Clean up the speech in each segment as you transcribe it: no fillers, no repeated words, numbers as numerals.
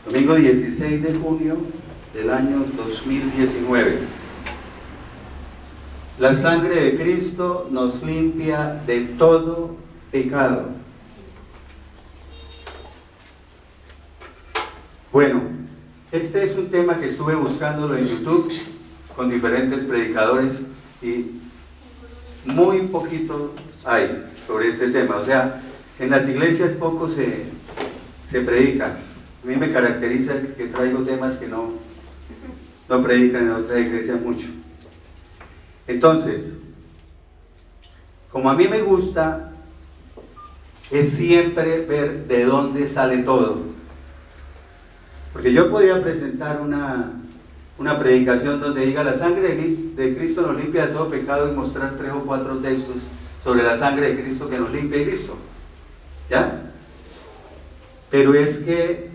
Domingo 16 de junio del año 2019. La sangre de Cristo nos limpia de todo pecado. Bueno, este es un tema que estuve buscándolo en YouTube con diferentes predicadores y muy poquito hay sobre este tema. O sea, en las iglesias poco se predica. A mí me caracteriza que traigo temas que no predican en otras iglesias mucho. Entonces, como a mí me gusta, es siempre ver de dónde sale todo. Porque yo podía presentar una predicación donde diga la sangre de Cristo nos limpia de todo pecado y mostrar 3 o 4 textos sobre la sangre de Cristo que nos limpia y listo. ¿Ya? Pero es que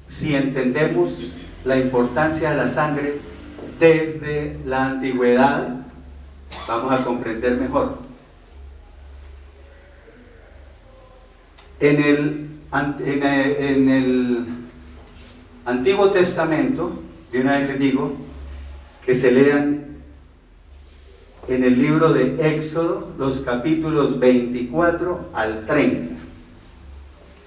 si entendemos la importancia de la sangre desde la antigüedad, vamos a comprender mejor. En el Antiguo Testamento, de una vez les digo, que se lean en el libro de Éxodo los capítulos 24 al 30.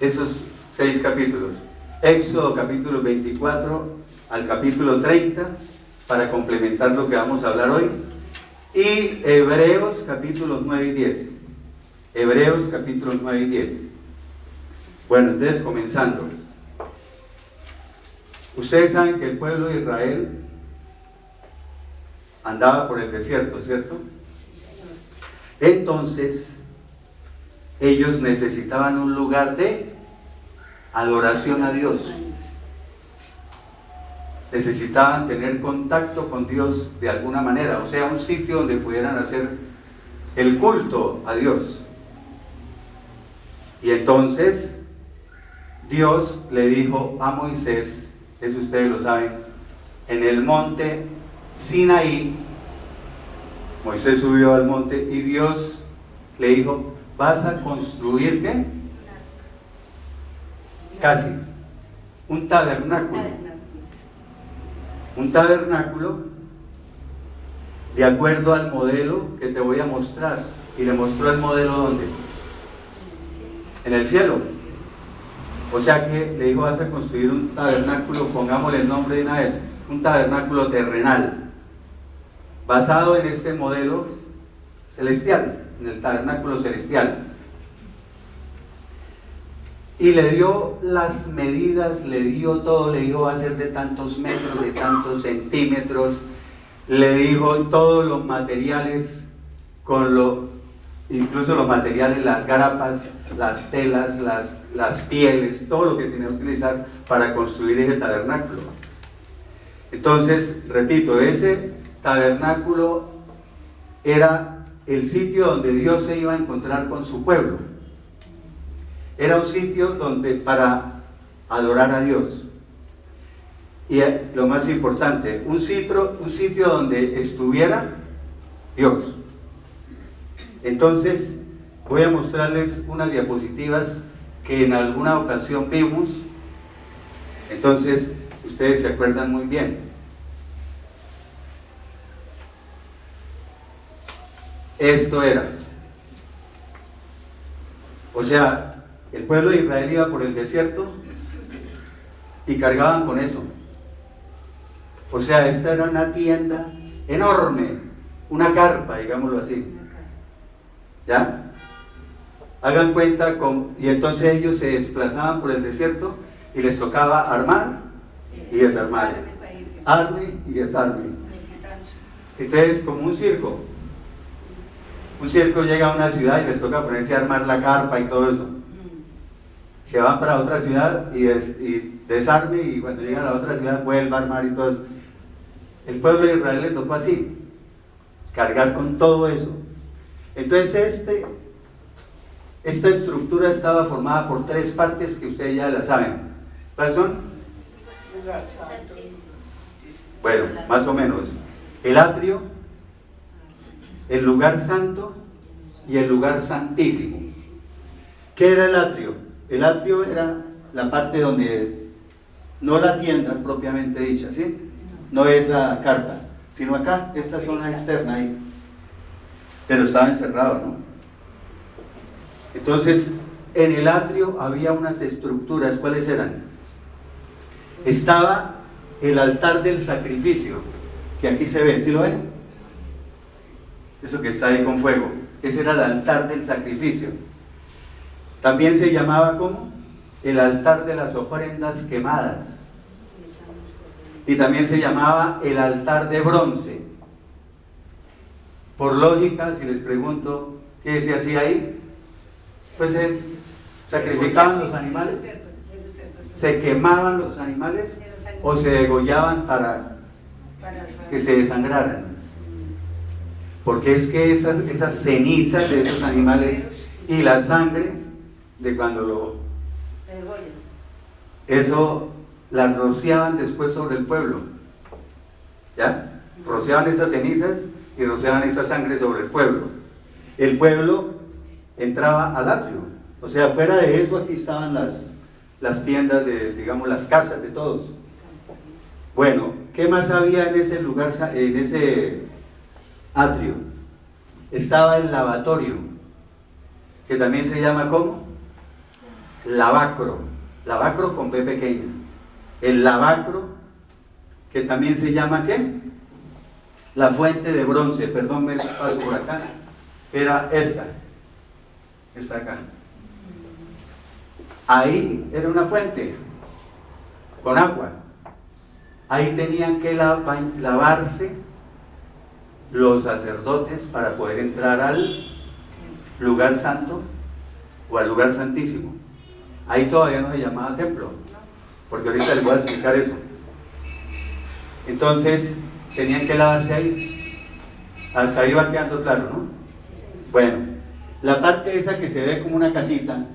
Esos 6 capítulos. Éxodo capítulo 24 al capítulo 30, para complementar lo que vamos a hablar hoy. Y Hebreos capítulos 9 y 10. Hebreos capítulos 9 y 10. Bueno, entonces comenzando. Ustedes saben que el pueblo de Israel andaba por el desierto, ¿cierto? Entonces, ellos necesitaban un lugar de adoración a Dios. Necesitaban tener contacto con Dios de alguna manera, o sea, un sitio donde pudieran hacer el culto a Dios. Y entonces Dios le dijo a Moisés, eso ustedes lo saben, en el monte Sinaí. Moisés subió al monte y Dios le dijo, vas a construir, ¿qué? Casi un tabernáculo. Un tabernáculo de acuerdo al modelo que te voy a mostrar. Y le mostró el modelo ¿dónde? En el cielo. O sea que le dijo, vas a construir un tabernáculo, pongámosle el nombre de una vez, un tabernáculo terrenal, basado en este modelo celestial, en el tabernáculo celestial. Y le dio las medidas, le dio todo, le dijo va a ser de tantos metros, de tantos centímetros, le dijo todos los materiales, incluso los materiales, las grapas, las telas, las pieles, todo lo que tenía que utilizar para construir ese tabernáculo. Entonces, repito, ese tabernáculo era el sitio donde Dios se iba a encontrar con su pueblo. Era un sitio donde para adorar a Dios. Y lo más importante, un sitio donde estuviera Dios. Entonces, voy a mostrarles unas diapositivas que en alguna ocasión vimos. Entonces, ustedes se acuerdan muy bien. Esto era. O sea, el pueblo de Israel iba por el desierto y cargaban con eso. O sea, esta era una tienda enorme, una carpa, digámoslo así. ¿Ya? Hagan cuenta y entonces ellos se desplazaban por el desierto y les tocaba armar y desarmar. Arme y desarme. Entonces, como un circo. Un circo llega a una ciudad y les toca ponerse a armar la carpa y todo eso. Se van para otra ciudad y desarme, y cuando llegan a la otra ciudad vuelve a armar y todo eso. El pueblo de Israel le tocó así, cargar con todo eso. Entonces esta estructura estaba formada por 3 partes que ustedes ya la saben. ¿Cuáles son? Bueno, más o menos. El atrio, el lugar santo y el lugar santísimo. ¿Qué era el atrio? El atrio era la parte donde no la tienda propiamente dicha, ¿sí? No esa carpa, sino acá, esta zona externa ahí. Pero estaba encerrado, ¿no? Entonces, en el atrio había unas estructuras, ¿cuáles eran? Estaba el altar del sacrificio, que aquí se ve, ¿sí lo ven? Eso que está ahí con fuego, ese era el altar del sacrificio. También se llamaba, ¿cómo? El altar de las ofrendas quemadas. Y también se llamaba el altar de bronce. Por lógica, si les pregunto, ¿qué se hacía ahí? Pues se sacrificaban los animales, se quemaban los animales o se degollaban para que se desangraran. Porque es que esas cenizas de esos animales y la sangre de cuando eso la rociaban después sobre el pueblo. ¿Ya? Rociaban esas cenizas y rociaban esa sangre sobre el pueblo. El pueblo entraba al atrio. O sea, fuera de eso aquí estaban las tiendas de, digamos, las casas de todos. Bueno, ¿qué más había en ese lugar, en ese atrio? Estaba el lavatorio, que también se llama ¿cómo? Lavacro. Lavacro con B pequeña. El lavacro, que también se llama ¿qué? La fuente de bronce. Perdón, me paso por acá. Era esta acá. Ahí era una fuente con agua. Ahí tenían que lavarse los sacerdotes para poder entrar al lugar santo o al lugar santísimo. Ahí todavía no se llamaba templo, porque ahorita les voy a explicar eso. Entonces tenían que lavarse ahí. Hasta ahí va quedando claro, ¿no? Bueno, la parte esa que se ve como una casita,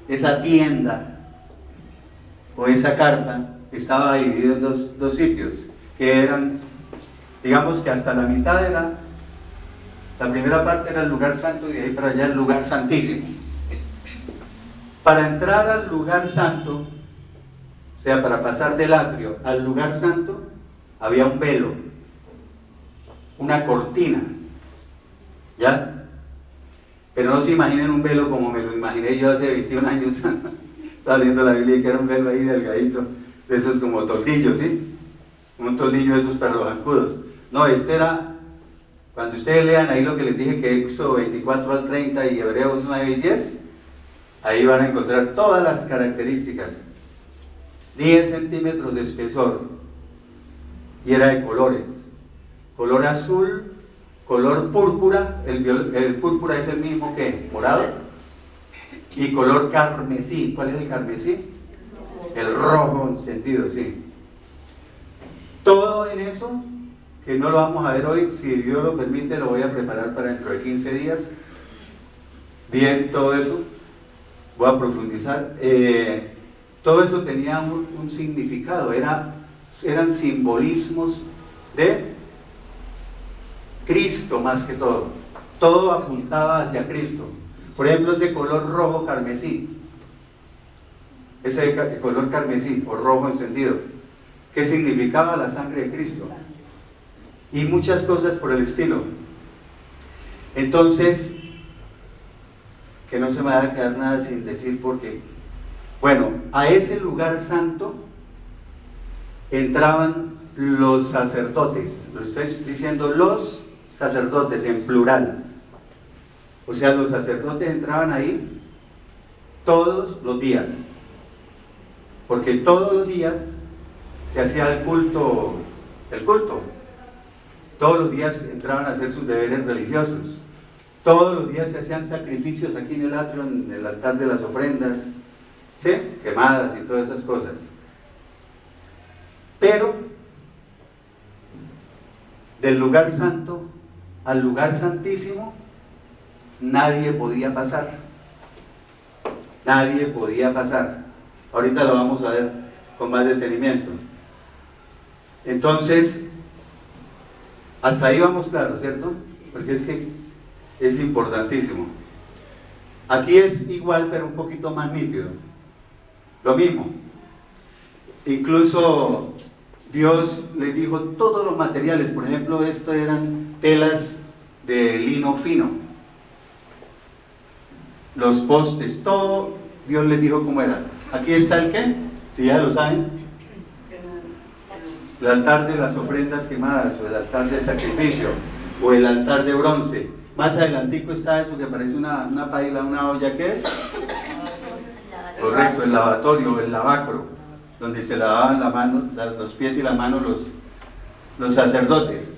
esa tienda o esa carpa, estaba dividido en dos sitios, que eran, digamos que hasta la mitad era, la primera parte era el lugar santo y de ahí para allá el lugar santísimo. Para entrar al lugar santo, o sea, para pasar del atrio al lugar santo, había un velo, una cortina, ¿ya? Pero no se imaginen un velo como me lo imaginé yo hace 21 años, estaba leyendo la Biblia y que era un velo ahí delgadito, de esos como toldillos, ¿sí? Un toldillo de esos para los zancudos. No, este era, cuando ustedes lean ahí lo que les dije, que Éxodo 24 al 30 y Hebreos 9 y 10, ahí van a encontrar todas las características. 10 centímetros de espesor, y era de colores, color azul, color púrpura, el púrpura es el mismo que morado, y color carmesí. ¿Cuál es el carmesí? El rojo encendido, sí. Todo en eso, que no lo vamos a ver hoy, si Dios lo permite, lo voy a preparar para dentro de 15 días. Bien, todo eso, voy a profundizar. Todo eso tenía un significado, eran simbolismos de Cristo más que todo. Todo apuntaba hacia Cristo. Por ejemplo, ese color rojo carmesí, ese color carmesí o rojo encendido, que significaba la sangre de Cristo, y muchas cosas por el estilo. Entonces, que no se me va a quedar nada sin decir porque, bueno, a ese lugar santo entraban los sacerdotes. Lo estoy diciendo los sacerdotes en plural. O sea, los sacerdotes entraban ahí todos los días, porque todos los días se hacía el culto. Todos los días entraban a hacer sus deberes religiosos. Todos los días se hacían sacrificios aquí en el atrio, en el altar de las ofrendas, ¿sí? Quemadas y todas esas cosas. Pero del lugar santo al lugar santísimo nadie podía pasar. Nadie podía pasar. Ahorita lo vamos a ver con más detenimiento. Entonces, hasta ahí vamos claro, ¿cierto? Porque es que es importantísimo. Aquí es igual, pero un poquito más nítido. Lo mismo. Incluso Dios les dijo todos los materiales, por ejemplo, esto eran telas de lino fino, los postes, todo Dios les dijo cómo era. Aquí está el qué, si ya lo saben, el altar de las ofrendas quemadas, o el altar del sacrificio, o el altar de bronce. Más adelantico está eso que parece una paila, una olla. ¿Qué es? Correcto, el lavatorio, el lavacro, donde se lavaban la mano, los pies y la mano los sacerdotes.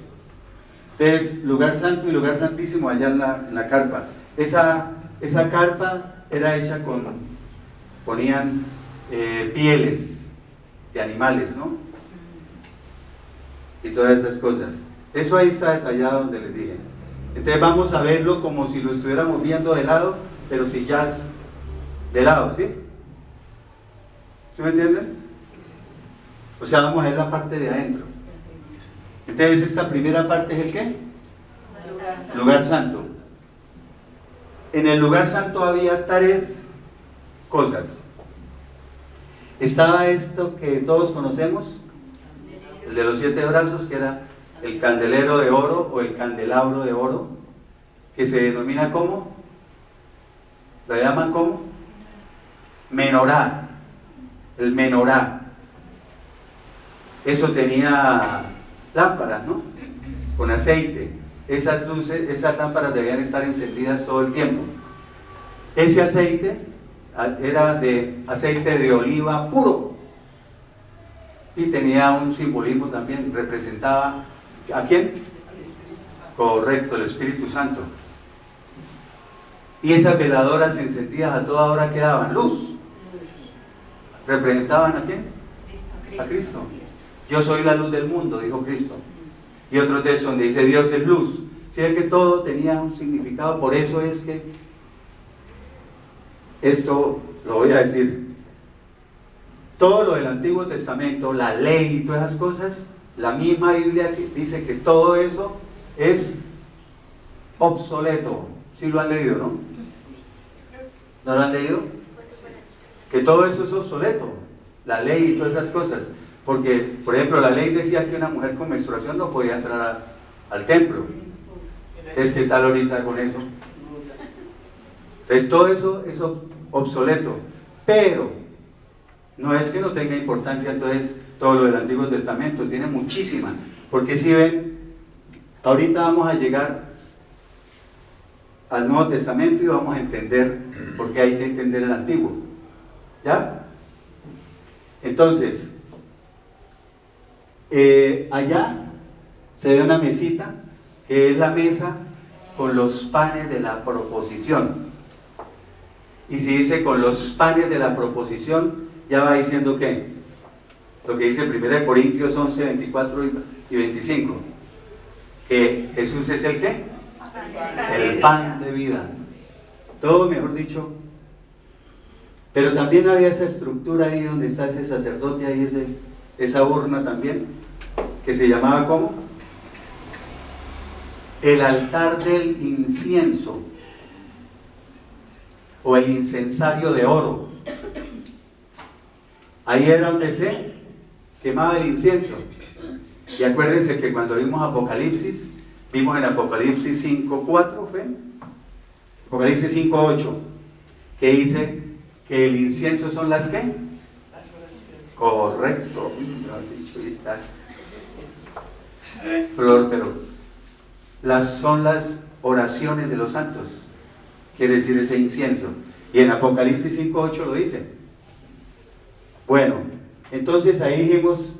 Entonces, lugar santo y lugar santísimo allá en la carpa. Esa carpa era hecha ponían pieles de animales, ¿no? Y todas esas cosas. Eso ahí está detallado donde les dije. Entonces vamos a verlo como si lo estuviéramos viendo de lado, pero si ya es de lado, ¿sí? ¿Sí me entienden? O sea, vamos a ver la parte de adentro. Entonces esta primera parte es el ¿qué? Lugar santo. En el lugar santo había 3 cosas. Estaba esto que todos conocemos, el de los 7 brazos, que era el candelero de oro o el candelabro de oro, que se denomina ¿cómo? ¿Lo llaman cómo? Menorá. El menorá. Eso tenía lámparas, ¿no? Con aceite. Esas luces, esas lámparas debían estar encendidas todo el tiempo. Ese aceite era de aceite de oliva puro. Y tenía un simbolismo también, representaba ¿a quién? Correcto, el Espíritu Santo. Y esas veladoras encendidas a toda hora que daban luz, ¿representaban a quién? A Cristo. Yo soy la luz del mundo, dijo Cristo. Y otro texto donde dice Dios es luz. Si es que todo tenía un significado, por eso es que esto lo voy a decir. Todo lo del Antiguo Testamento, la ley y todas esas cosas, la misma Biblia dice que todo eso es obsoleto. ¿Sí lo han leído, no? ¿No lo han leído? Que todo eso es obsoleto, la ley y todas esas cosas. Porque, por ejemplo, la ley decía que una mujer con menstruación no podía entrar al templo. Entonces, ¿qué tal ahorita con eso? Entonces, todo eso es obsoleto. Pero no es que no tenga importancia entonces todo lo del Antiguo Testamento, tiene muchísima. Porque si ven, ahorita vamos a llegar al Nuevo Testamento y vamos a entender por qué hay que entender el Antiguo. ¿Ya? Entonces, allá se ve una mesita, que es la mesa con los panes de la proposición. Y si dice con los panes de la proposición, ya va diciendo ¿qué? Lo que dice 1 Corintios 11, 24 y 25. Que Jesús es el ¿qué? El pan de vida. Todo, mejor dicho. Pero también había esa estructura ahí donde está ese sacerdote, ahí esa urna también, que se llamaba ¿cómo? El altar del incienso, o el incensario de oro. Ahí era donde se quemaba el incienso. Y acuérdense que cuando vimos Apocalipsis, vimos en Apocalipsis 5.4, ¿fue? Apocalipsis 5.8, que dice que el incienso son las ¿qué? Correcto. Pero son las oraciones de los santos, quiere decir ese incienso. Y en Apocalipsis 5.8 lo dice. Bueno, entonces ahí dijimos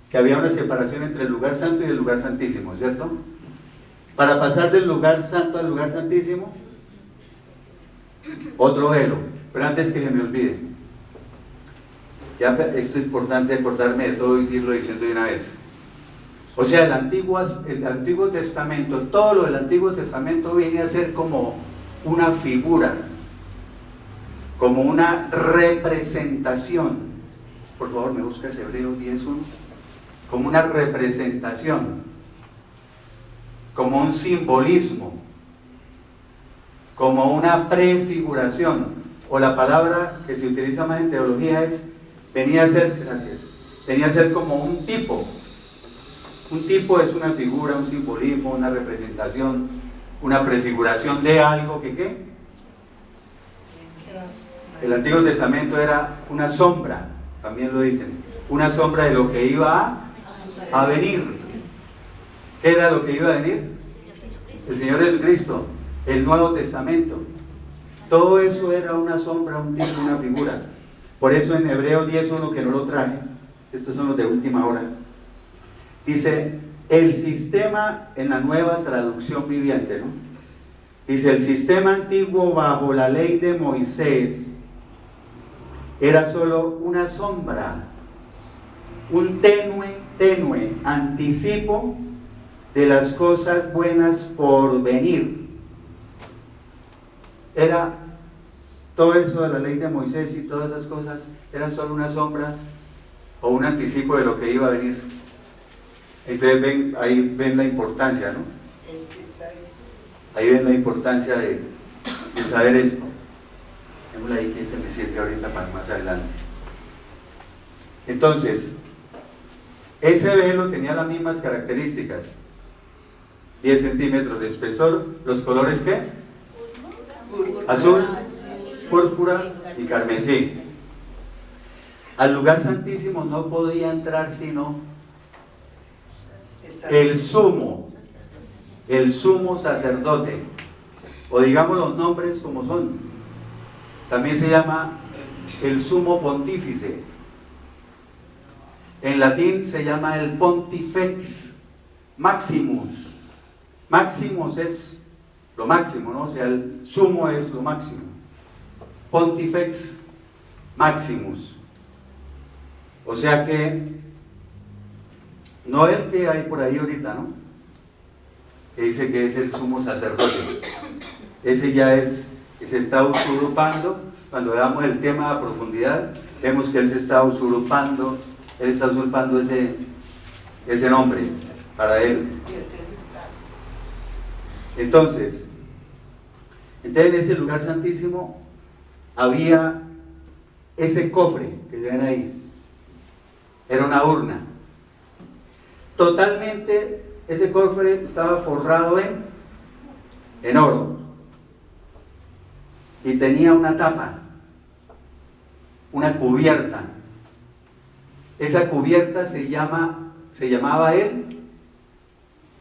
que había una separación entre el lugar santo y el lugar santísimo, ¿cierto? Para pasar del lugar santo al lugar santísimo, otro velo. Pero antes que se me olvide, ya esto es importante acordarme de todo y irlo diciendo de una vez. O sea, el Antiguo Testamento, todo lo del Antiguo Testamento viene a ser como una figura, como una representación. Por favor, me buscas Hebreos 10.1. Como una representación, como un simbolismo, como una prefiguración, o la palabra que se utiliza más en teología venía a ser, gracias, tenía que ser como un tipo. Un tipo es una figura, un simbolismo, una representación, una prefiguración de algo que ¿qué? El Antiguo Testamento era una sombra, también lo dicen, una sombra de lo que iba a venir. ¿Qué era lo que iba a venir? El Señor Jesucristo, el Nuevo Testamento. Todo eso era una sombra, un tipo, una figura. Por eso en Hebreos 10:1, que no lo traje, estos son los de última hora, dice, el sistema, en la Nueva Traducción Viviente, ¿no? Dice, el sistema antiguo bajo la ley de Moisés era solo una sombra, un tenue anticipo de las cosas buenas por venir. Era todo eso de la ley de Moisés y todas esas cosas, eran solo una sombra o un anticipo de lo que iba a venir. Entonces ven, ahí ven la importancia, ¿no? Ahí ven la importancia de saber esto. Démosle ahí que se me sirve ahorita para más adelante. Entonces, ese velo tenía las mismas características. 10 centímetros de espesor. ¿Los colores qué? Azul, púrpura y carmesí. Al lugar santísimo no podía entrar sino el sumo sacerdote, o digamos los nombres como son. También se llama el sumo pontífice. En latín se llama el pontifex maximus. Maximus es lo máximo, ¿no? O sea, el sumo es lo máximo. Pontifex maximus. O sea que no el que hay por ahí ahorita, ¿no? Que dice que es el sumo sacerdote. Ese ya es, se está usurpando. Cuando veamos el tema a profundidad, vemos que él se está usurpando, él está usurpando ese nombre para él. Entonces en ese lugar santísimo había ese cofre que ven ahí. Era una urna. Totalmente ese cofre estaba forrado en oro. Y tenía una tapa, una cubierta. Esa cubierta se llamaba el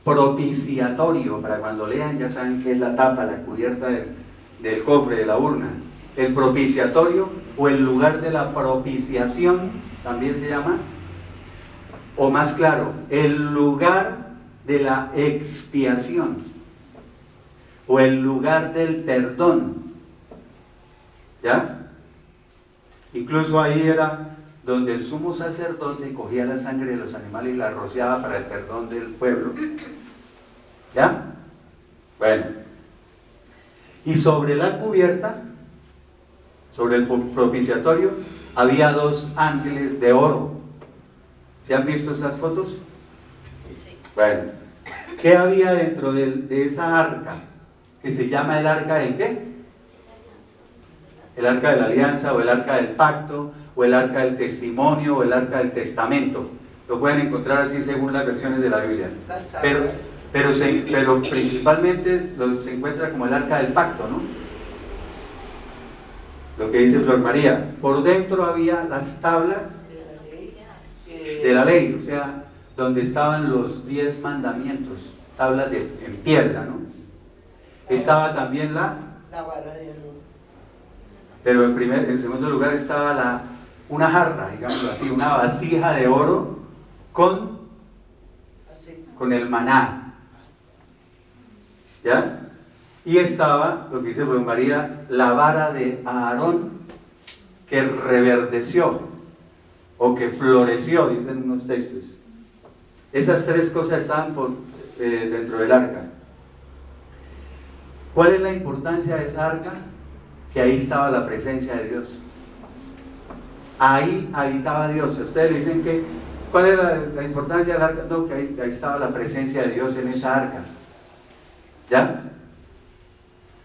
propiciatorio. Para cuando lean ya saben qué es la tapa, la cubierta del cofre, de la urna. El propiciatorio o el lugar de la propiciación también se llama, o más claro, el lugar de la expiación o el lugar del perdón. ¿Ya? Incluso ahí era donde el sumo sacerdote cogía la sangre de los animales y la rociaba para el perdón del pueblo. ¿Ya? Bueno. Y sobre la cubierta, sobre el propiciatorio, había 2 ángeles de oro. ¿Se han visto esas fotos? Sí. Bueno. ¿Qué había dentro de esa arca? Que se llama el arca del ¿qué? El arca de la alianza, o el arca del pacto, o el arca del testimonio, o el arca del testamento. Lo pueden encontrar así según las versiones de la Biblia. Pero principalmente se encuentra como el arca del pacto, ¿no? Lo que dice Flor María. Por dentro había las tablas de la ley, o sea, donde estaban los 10 mandamientos, tablas en piedra, ¿no? Estaba también la vara de oro. Pero en segundo lugar estaba una jarra, digámoslo así, una vasija de oro con el maná. ¿Ya? Y estaba, lo que dice Flor María, la vara de Aarón que reverdeció o que floreció, dicen unos textos. Esas 3 cosas estaban dentro del arca. ¿Cuál es la importancia de esa arca? Que ahí estaba la presencia de Dios. Ahí habitaba Dios. Ustedes dicen que, ¿cuál es la importancia del arca? No, que ahí estaba la presencia de Dios en esa arca. ¿Ya?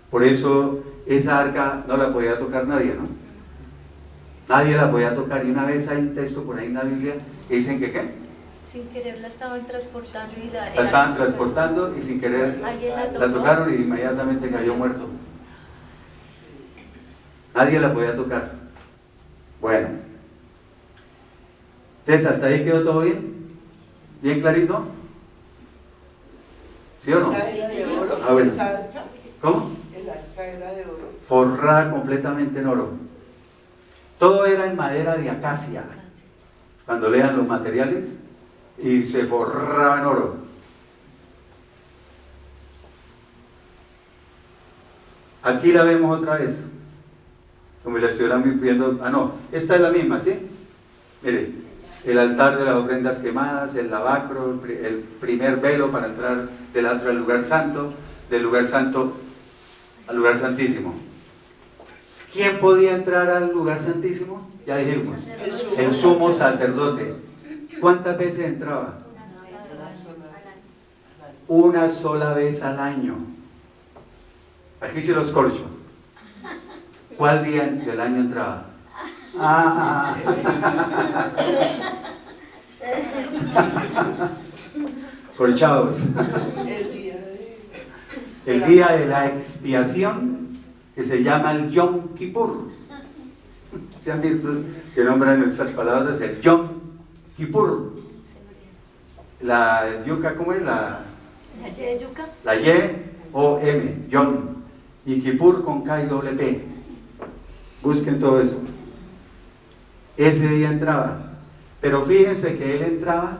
Por eso esa arca no la podía tocar nadie, ¿no? Nadie la podía tocar. Y una vez hay un texto por ahí en la Biblia ¿Qué dicen que qué? Sin querer la estaban transportando y La estaban transportando y sin querer la tocaron y inmediatamente cayó muerto. Nadie la podía tocar. Bueno. Entonces, ¿hasta ahí quedó todo bien? ¿Bien clarito? ¿Sí o no? Ah, bueno. ¿Cómo? El arca era de oro. Forrada completamente en oro. Todo era en madera de acacia. Cuando lean los materiales, y se forraba en oro. Aquí la vemos otra vez. Como la estuvieran viendo. Ah, no, esta es la misma, ¿sí? Mire, el altar de las ofrendas quemadas, el lavacro, el primer velo para entrar del atrio al lugar santo, del lugar santo al lugar santísimo. ¿Quién podía entrar al lugar santísimo? Ya dijimos, el sumo sacerdote. ¿Cuántas veces entraba? Una sola vez al año. Aquí se los corcho. ¿Cuál día del año entraba? Corchados. El día de la expiación, que se llama el Yom Kippur. ¿Se han visto que nombran esas palabras? El Yom Kippur. La yuca, ¿cómo es? La Y yuca. La Y-O-M, Yom. Y Kippur con K y doble P. Busquen todo eso. Ese día entraba. Pero fíjense que él entraba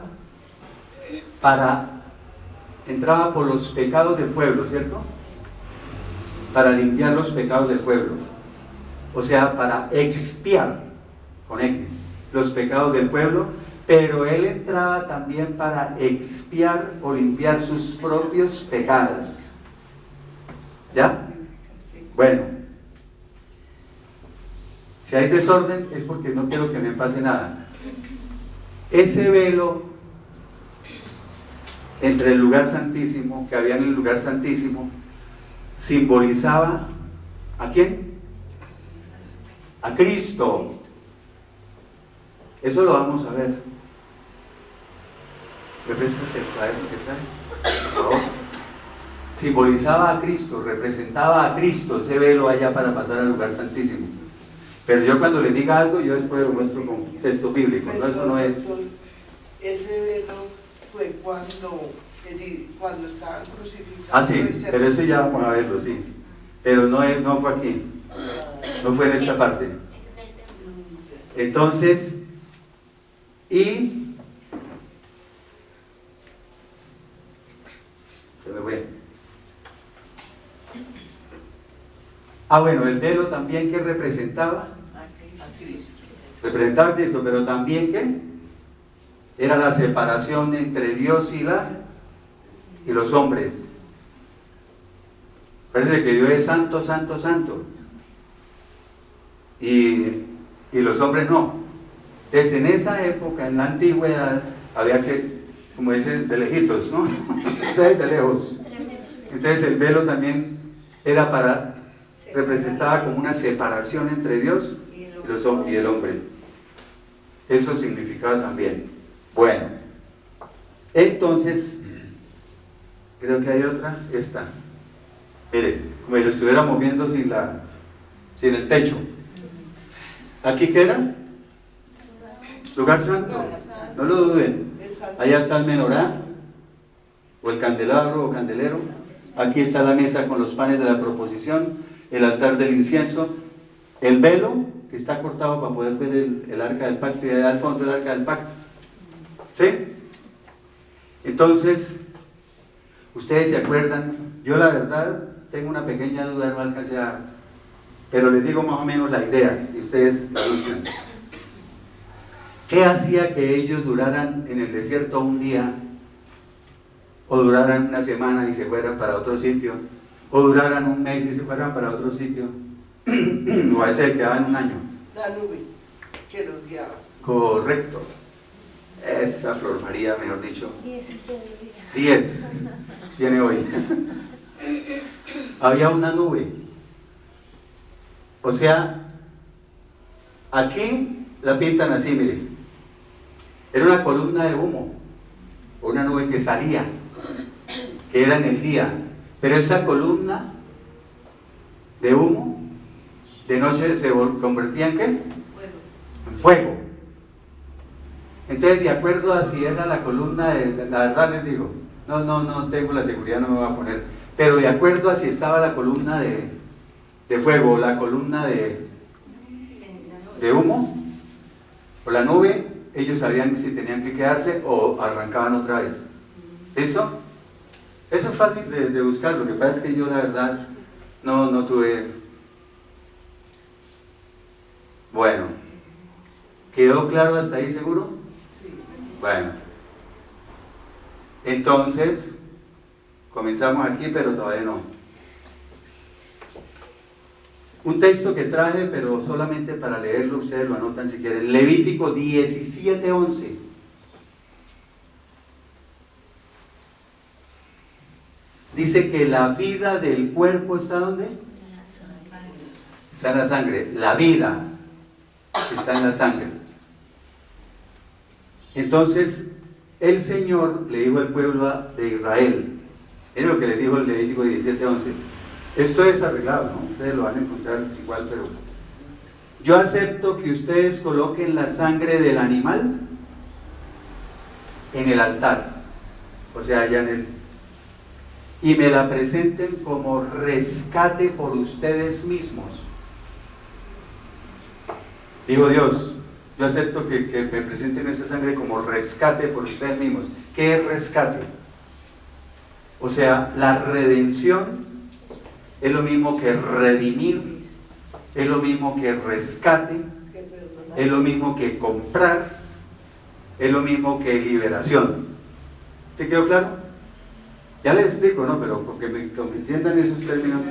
por los pecados del pueblo, ¿cierto? Para limpiar los pecados del pueblo. O sea, para expiar, con X, los pecados del pueblo. Pero él entraba también para expiar o limpiar sus propios pecados. ¿Ya? Bueno. Si hay desorden es porque no quiero que me pase nada. Ese velo entre el lugar santísimo, que había en el lugar santísimo, simbolizaba ¿a quién? A Cristo. Eso lo vamos a ver. ¿Me prestas el cuaderno que trae? Por favor. Simbolizaba a Cristo, representaba a Cristo, ese velo allá para pasar al lugar santísimo. Pero yo cuando le diga algo, yo después lo muestro con texto bíblico, ¿no? Eso no es... Ese velo fue cuando estaban crucificados. Ah, sí, pero ese ya vamos a verlo, sí. Pero no fue aquí, no fue en esta parte. Entonces, bueno, el velo también que representaba a Cristo, pero también que era la separación entre Dios y los hombres. Parece que Dios es santo, santo, santo, y los hombres no. Entonces en esa época, en la antigüedad, había que, como dicen, de lejitos, ¿no? De lejos. Entonces el velo también representaba como una separación entre Dios y el hombre. Eso significaba también. Bueno, entonces, creo que hay otra, esta. Mire, como si lo estuviéramos viendo sin el techo. ¿Aquí qué era? Lugar santo. No lo duden. Allá está el menorá, o el candelabro o candelero. Aquí está la mesa con los panes de la proposición, el altar del incienso, el velo que está cortado para poder ver el arca del pacto, y allá al fondo el arca del pacto. ¿Sí? Entonces, ustedes se acuerdan, yo la verdad tengo una pequeña duda, no alcancé pero les digo más o menos la idea y ustedes la buscan. ¿Qué hacía que ellos duraran en el desierto un día, o duraran una semana y se fueran para otro sitio, o duraran un mes y se fueran para otro sitio, o a veces quedaban un año? La nube que los guiaba. Correcto. Esa Flor María, mejor dicho, 10 tiene hoy. Había una nube. O sea, aquí la pintan así, mire. Era una columna de humo, o una nube que salía, que era en el día. Pero esa columna de humo, de noche se convertía en ¿qué? En fuego. Entonces, de acuerdo a si era la columna de, la verdad les digo, no tengo la seguridad, no me voy a poner, pero de acuerdo a si estaba la columna de fuego, o la columna de humo, o la nube, ellos sabían si tenían que quedarse o arrancaban otra vez. ¿Listo? Eso es fácil de buscar, lo que pasa es que yo la verdad no tuve. Bueno, ¿quedó claro hasta ahí seguro? Bueno, entonces comenzamos aquí, pero todavía no. Un texto que traje, pero solamente para leerlo, ustedes lo anotan si quieren. Levítico 17:11. Dice que la vida del cuerpo está ¿dónde? Está en la sangre. La vida está en la sangre. Entonces, el Señor le dijo al pueblo de Israel, es lo que le dijo el Levítico 17:11. Esto es arreglado, ¿no? Ustedes lo van a encontrar igual, pero yo acepto que ustedes coloquen la sangre del animal en el altar, o sea, allá en el, y me la presenten como rescate por ustedes mismos. Dijo Dios, yo acepto que me presenten esa sangre como rescate por ustedes mismos. ¿Qué es rescate? O sea, la redención es lo mismo que redimir, es lo mismo que rescate, es lo mismo que comprar, es lo mismo que liberación. ¿Te quedó claro? Ya les explico, ¿no? Pero con que entiendan esos términos.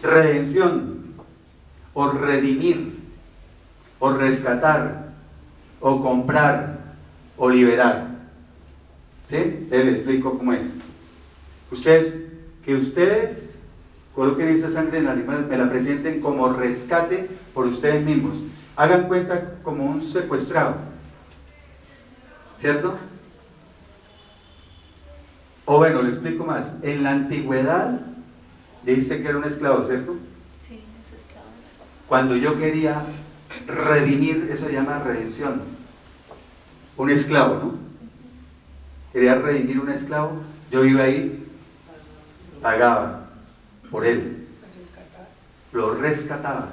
Redención, o redimir, o rescatar, o comprar, o liberar. ¿Sí? Les explico cómo es. Que ustedes coloquen esa sangre en el animal, me la presenten como rescate por ustedes mismos. Hagan cuenta como un secuestrado, ¿cierto? O bueno, le explico más. En la antigüedad, dijiste que era un esclavo, ¿cierto? Sí, los esclavos. Cuando yo quería redimir, eso se llama redención. Un esclavo, ¿no? Quería redimir un esclavo, yo iba ahí, pagaba por él, lo rescataba,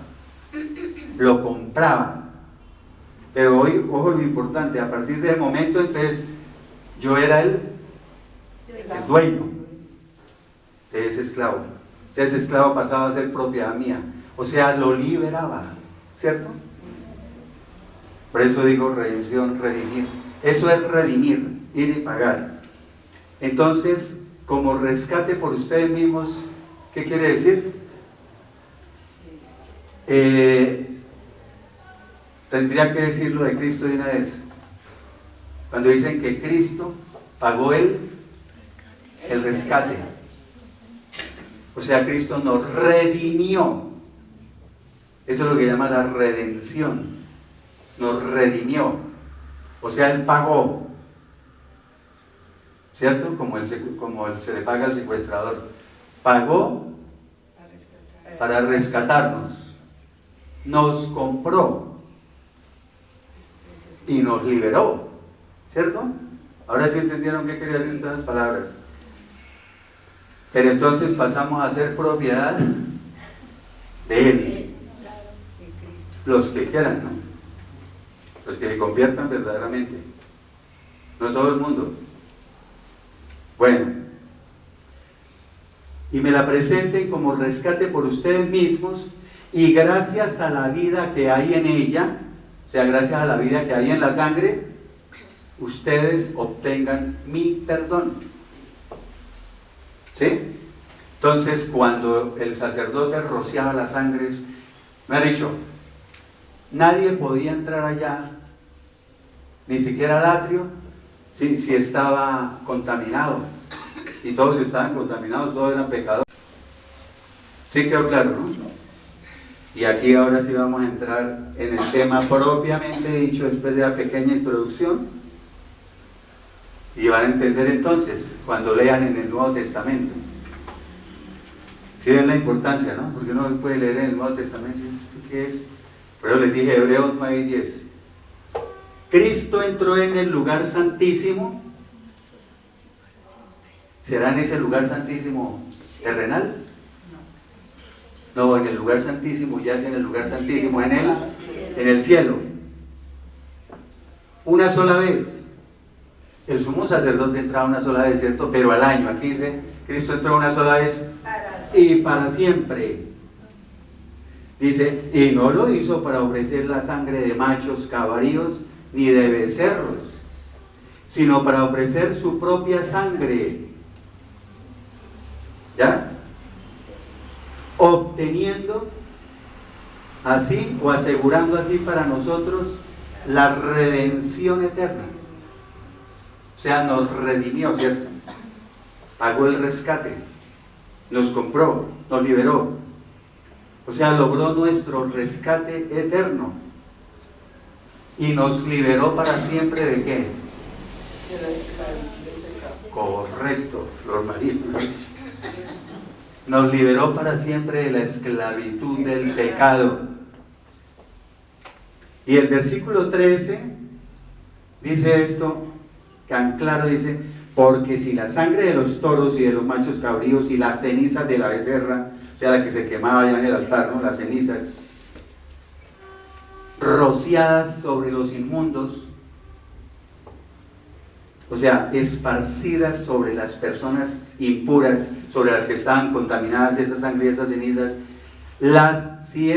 lo compraba. Pero hoy, ojo lo importante, a partir de ese momento entonces yo era el dueño de ese esclavo. O sea, ese esclavo pasaba a ser propiedad mía, o sea, lo liberaba, ¿cierto? Por eso digo redención, redimir. Eso es redimir, ir y pagar. Entonces, como rescate por ustedes mismos, ¿qué quiere decir? Tendría que decirlo de Cristo de una vez. Cuando dicen que Cristo pagó el rescate. O sea, Cristo nos redimió. Eso es lo que llama la redención. Nos redimió. O sea, Él pagó. ¿Cierto? Como se le paga al secuestrador. Pagó para rescatarnos. Nos compró. Y nos liberó. ¿Cierto? Ahora sí entendieron qué quería decir en todas las palabras. Pero entonces pasamos a ser propiedad de Él. Los que quieran, ¿no? Los que se conviertan verdaderamente. No todo el mundo. Bueno. Y me la presenten como rescate por ustedes mismos, y gracias a la vida que hay en ella, o sea, gracias a la vida que hay en la sangre, ustedes obtengan mi perdón. ¿Sí? Entonces, cuando el sacerdote rociaba la sangre, me ha dicho, nadie podía entrar allá, ni siquiera al atrio, si estaba contaminado. Y todos estaban contaminados, todos eran pecadores. ¿Sí quedó claro, no? Y aquí ahora sí vamos a entrar en el tema propiamente dicho, después de la pequeña introducción. Y van a entender entonces cuando lean en el Nuevo Testamento. Si ven la importancia, ¿no? Porque uno puede leer en el Nuevo Testamento, ¿esto qué es? Pero les dije, Hebreos 9 y 10. Cristo entró en el lugar santísimo. ¿Será en ese lugar santísimo terrenal? No, en el lugar santísimo, ya es en el lugar santísimo, en el cielo. Una sola vez. El sumo sacerdote entraba una sola vez, ¿cierto? Pero al año. Aquí dice, Cristo entró una sola vez y para siempre. Dice, y no lo hizo para ofrecer la sangre de machos cabríos ni de becerros, sino para ofrecer su propia sangre. ¿Ya? Obteniendo así o asegurando así para nosotros la redención eterna. O sea, nos redimió, ¿cierto? Pagó el rescate, nos compró, nos liberó. O sea, logró nuestro rescate eterno y nos liberó para siempre ¿de qué? De la esclavitud del pecado. Correcto, Flor María. Nos liberó para siempre de la esclavitud del pecado. Y el versículo 13 dice esto, tan claro, dice, porque si la sangre de los toros y de los machos cabríos y las cenizas de la becerra, o sea, la que se quemaba allá en el altar, ¿no? Las cenizas rociadas sobre los inmundos, o sea, esparcidas sobre las personas impuras, sobre las que estaban contaminadas, esa sangre y esas cenizas, si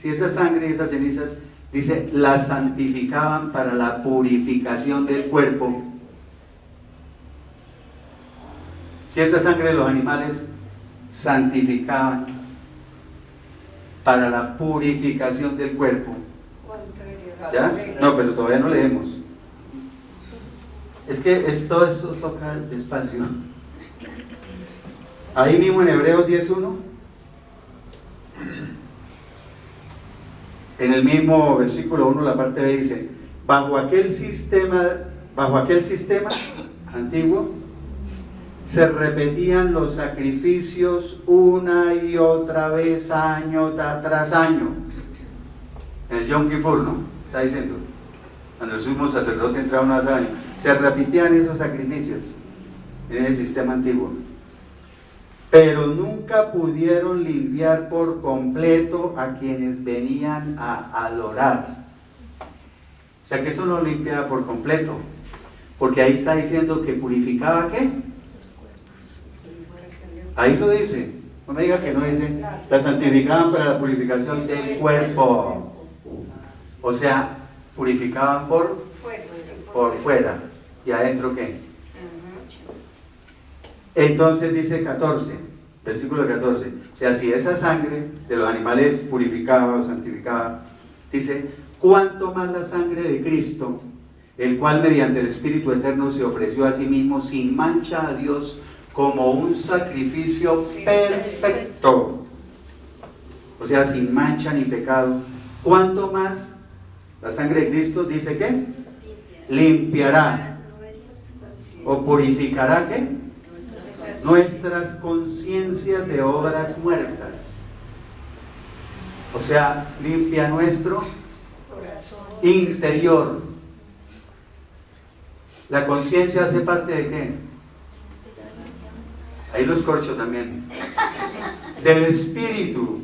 esa sangre y esas cenizas, dice, las santificaban para la purificación del cuerpo. Si esa sangre de los animales santificaban para la purificación del cuerpo. ¿Ya? No, pero todavía no leemos. Es que todo esto toca despacio. Ahí mismo en Hebreos 10:1, en el mismo versículo 1, la parte B dice, bajo aquel sistema antiguo, se repetían los sacrificios una y otra vez, año tras año. En el Yom Kippur, ¿no? Está diciendo, cuando el sumo sacerdote entraba una vez al año, se repetían esos sacrificios en el sistema antiguo. Pero nunca pudieron limpiar por completo a quienes venían a adorar. O sea que eso no limpiaba por completo, porque ahí está diciendo que purificaba ¿qué? Ahí lo dice, no me diga que no dice, la santificaban para la purificación del cuerpo. O sea, purificaban por fuera. ¿Y adentro qué? Entonces dice 14, versículo 14, o sea, si esa sangre de los animales purificaba o santificaba, dice, cuánto más la sangre de Cristo, el cual mediante el Espíritu Eterno se ofreció a sí mismo sin mancha a Dios como un sacrificio perfecto, o sea, sin mancha ni pecado. ¿Cuánto más la sangre de Cristo dice que limpiará o purificará qué? Nuestras conciencias de obras muertas? O sea, limpia nuestro interior. ¿La conciencia hace parte de qué? Ahí los corcho también. Del espíritu.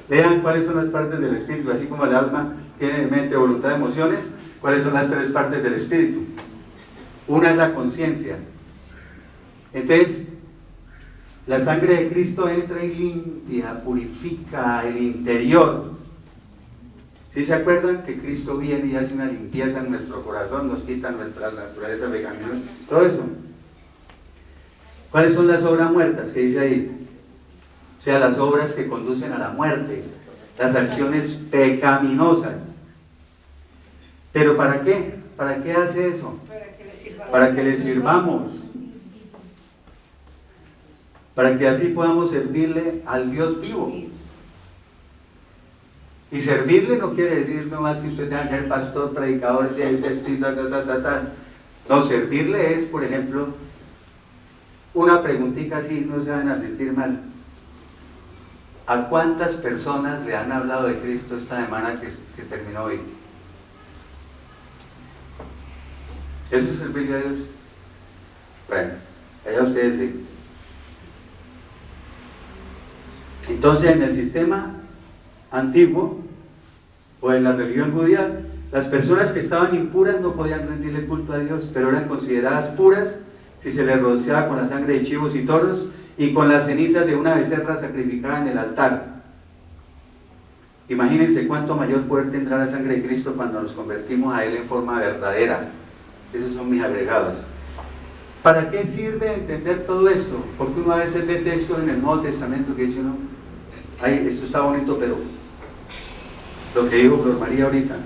Vean cuáles son las partes del espíritu, así como el alma tiene mente, voluntad, emociones. ¿Cuáles son las tres partes del espíritu? Una es la conciencia. Entonces, la sangre de Cristo entra y limpia, purifica el interior. ¿Sí se acuerdan que Cristo viene y hace una limpieza en nuestro corazón, nos quita nuestra naturaleza pecaminosa? Todo eso. ¿Cuáles son las obras muertas que dice ahí? O sea, las obras que conducen a la muerte, las acciones pecaminosas. ¿Pero para qué? ¿Para qué hace eso? Para que le sirvamos. Para que así podamos servirle al Dios vivo. Y servirle no quiere decir nomás que usted tenga que ser pastor, predicador, de espíritu, No, servirle es, por ejemplo, una preguntita así, no se van a sentir mal. ¿A cuántas personas le han hablado de Cristo esta semana que terminó hoy? ¿Eso es servirle a Dios? Bueno, allá ustedes sí. Entonces, en el sistema antiguo o en la religión judía, las personas que estaban impuras no podían rendirle culto a Dios, pero eran consideradas puras si se les rociaba con la sangre de chivos y toros y con las cenizas de una becerra sacrificada en el altar. Imagínense cuánto mayor poder tendrá la sangre de Cristo cuando nos convertimos a Él en forma verdadera. Esos son mis agregados. ¿Para qué sirve entender todo esto? Porque uno a veces ve textos en el Nuevo Testamento que dice uno, ay, esto está bonito, pero lo que dijo Flor María ahorita.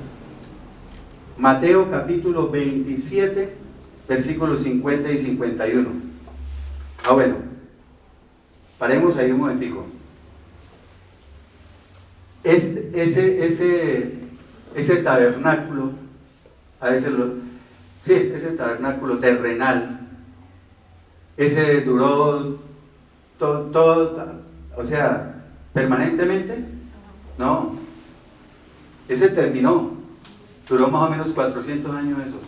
Mateo capítulo 27, versículos 50 y 51. Ah, bueno, paremos ahí un momentico. Ese tabernáculo, a veces ese tabernáculo terrenal, ese duró todo, o sea, permanentemente, no, ese terminó, duró más o menos 400 años eso,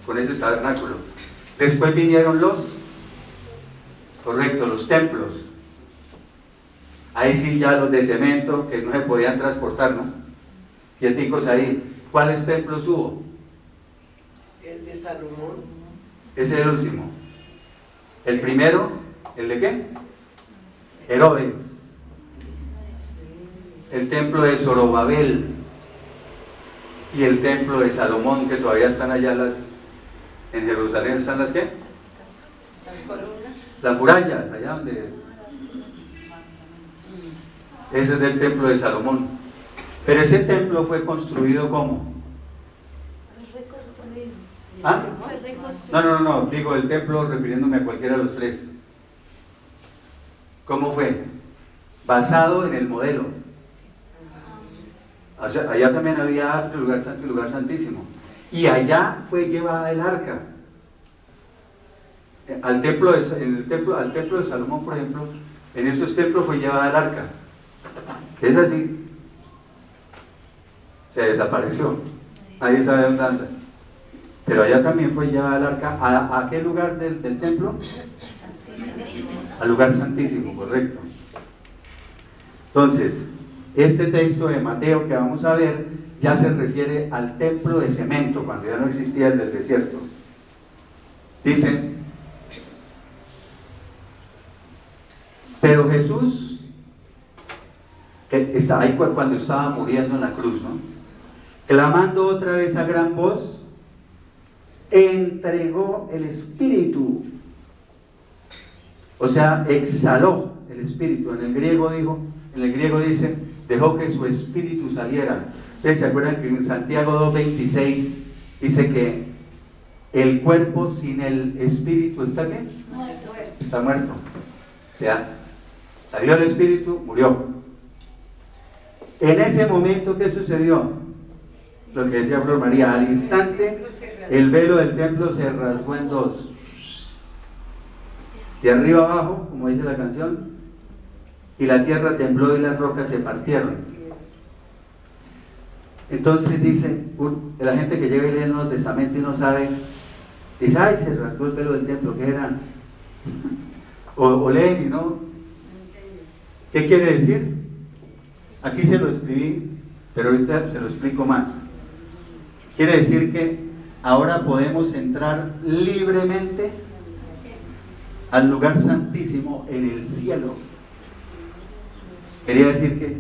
con ese tabernáculo. Después vinieron los templos, ahí sí ya los de cemento, que no se podían transportar, ¿no? Quieticos ahí. ¿Cuáles templos hubo? El de Salomón. Ese es el último. El primero, ¿el de qué? Herodes. El templo de Zorobabel y el templo de Salomón, que todavía están allá en Jerusalén. ¿Están las qué? Las columnas. Las murallas, allá donde... Ese es el templo de Salomón. Pero ese templo fue construido ¿cómo? Fue reconstruido. ¿Ah? Fue reconstruido. No, digo el templo refiriéndome a cualquiera de los tres. ¿Cómo fue? Basado en el modelo. O sea, allá también había atrio, lugar santo y lugar santísimo. Y allá fue llevada el arca. Al templo de Salomón, por ejemplo, en esos templos fue llevada el arca. Es así. Se desapareció. Nadie sabe dónde anda. Pero allá también fue llevada el arca. ¿A qué lugar del templo? Al lugar santísimo, correcto. Entonces, este texto de Mateo que vamos a ver ya se refiere al templo de cemento, cuando ya no existía el del desierto. Dice, pero Jesús, está ahí cuando estaba muriendo en la cruz, ¿no? Clamando otra vez a gran voz, entregó el Espíritu. O sea, exhaló el Espíritu. En el griego dice, dejó que su Espíritu saliera. Ustedes se acuerdan que en Santiago 2:26 dice que el cuerpo sin el Espíritu ¿está qué? Muerto. Está muerto. O sea, salió el Espíritu, murió. En ese momento, ¿qué sucedió? Lo que decía Flor María, al instante el velo del templo se rasgó en dos, de arriba abajo, como dice la canción, y la tierra tembló y las rocas se partieron. Entonces dice, la gente que llega y lee el Nuevo Testamento y no sabe, dice, ay, se rasgó el velo del templo, ¿qué era? O leen y no. ¿Qué quiere decir? Aquí se lo escribí, pero ahorita se lo explico más. Quiere decir que ahora podemos entrar libremente al lugar santísimo en el cielo. Quería decir que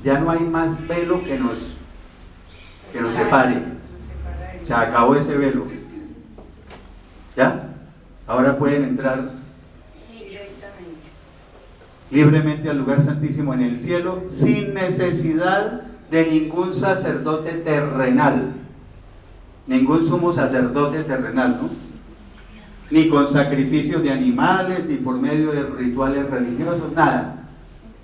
ya no hay más velo que nos separe. Se acabó ese velo. ¿Ya? Ahora pueden entrar libremente al lugar santísimo en el cielo sin necesidad de ningún sacerdote terrenal. Ningún sumo sacerdote terrenal, ¿no? Ni con sacrificios de animales, ni por medio de rituales religiosos, nada.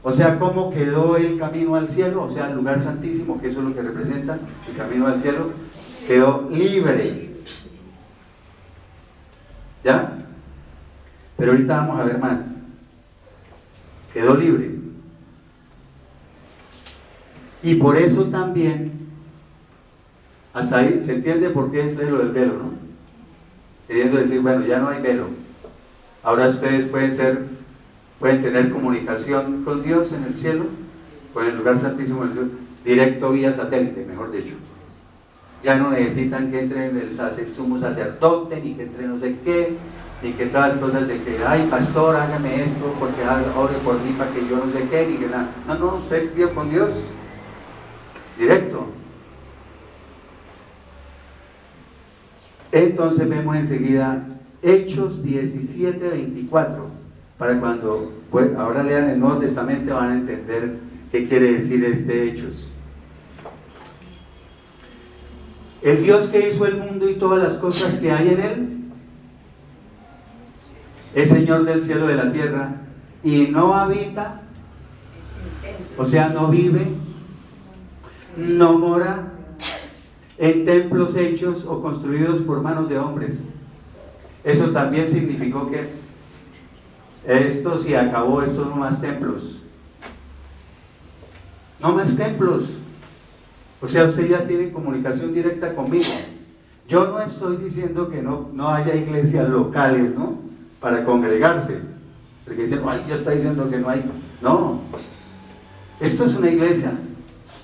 O sea, ¿cómo quedó el camino al cielo? O sea, el lugar santísimo, que eso es lo que representa, el camino al cielo, quedó libre. ¿Ya? Pero ahorita vamos a ver más. Quedó libre. Y por eso también, hasta ahí se entiende por qué es lo del velo, ¿no? Queriendo decir, bueno, ya no hay velo. Ahora ustedes pueden tener comunicación con Dios en el cielo, con el lugar santísimo del cielo, directo vía satélite, mejor dicho. Ya no necesitan que entre el sumo sacerdote, ni que entre no sé qué, ni que todas las cosas de que, ay, pastor, hágame esto, porque ore por mí para que yo no sé qué, ni que nada. No, usted vive con Dios, directo. Entonces vemos enseguida Hechos 17:24, para cuando ahora lean el Nuevo Testamento van a entender qué quiere decir este Hechos. El Dios que hizo el mundo y todas las cosas que hay en él es Señor del cielo y de la tierra, y no habita, o sea, no vive, no mora en templos hechos o construidos por manos de hombres. Eso también significó que esto se acabó, esto no más templos. No más templos. O sea, usted ya tiene comunicación directa conmigo. Yo no estoy diciendo que no haya iglesias locales, ¿no? Para congregarse. Porque dicen, ay, ya está diciendo que no hay. No. Esto es una iglesia.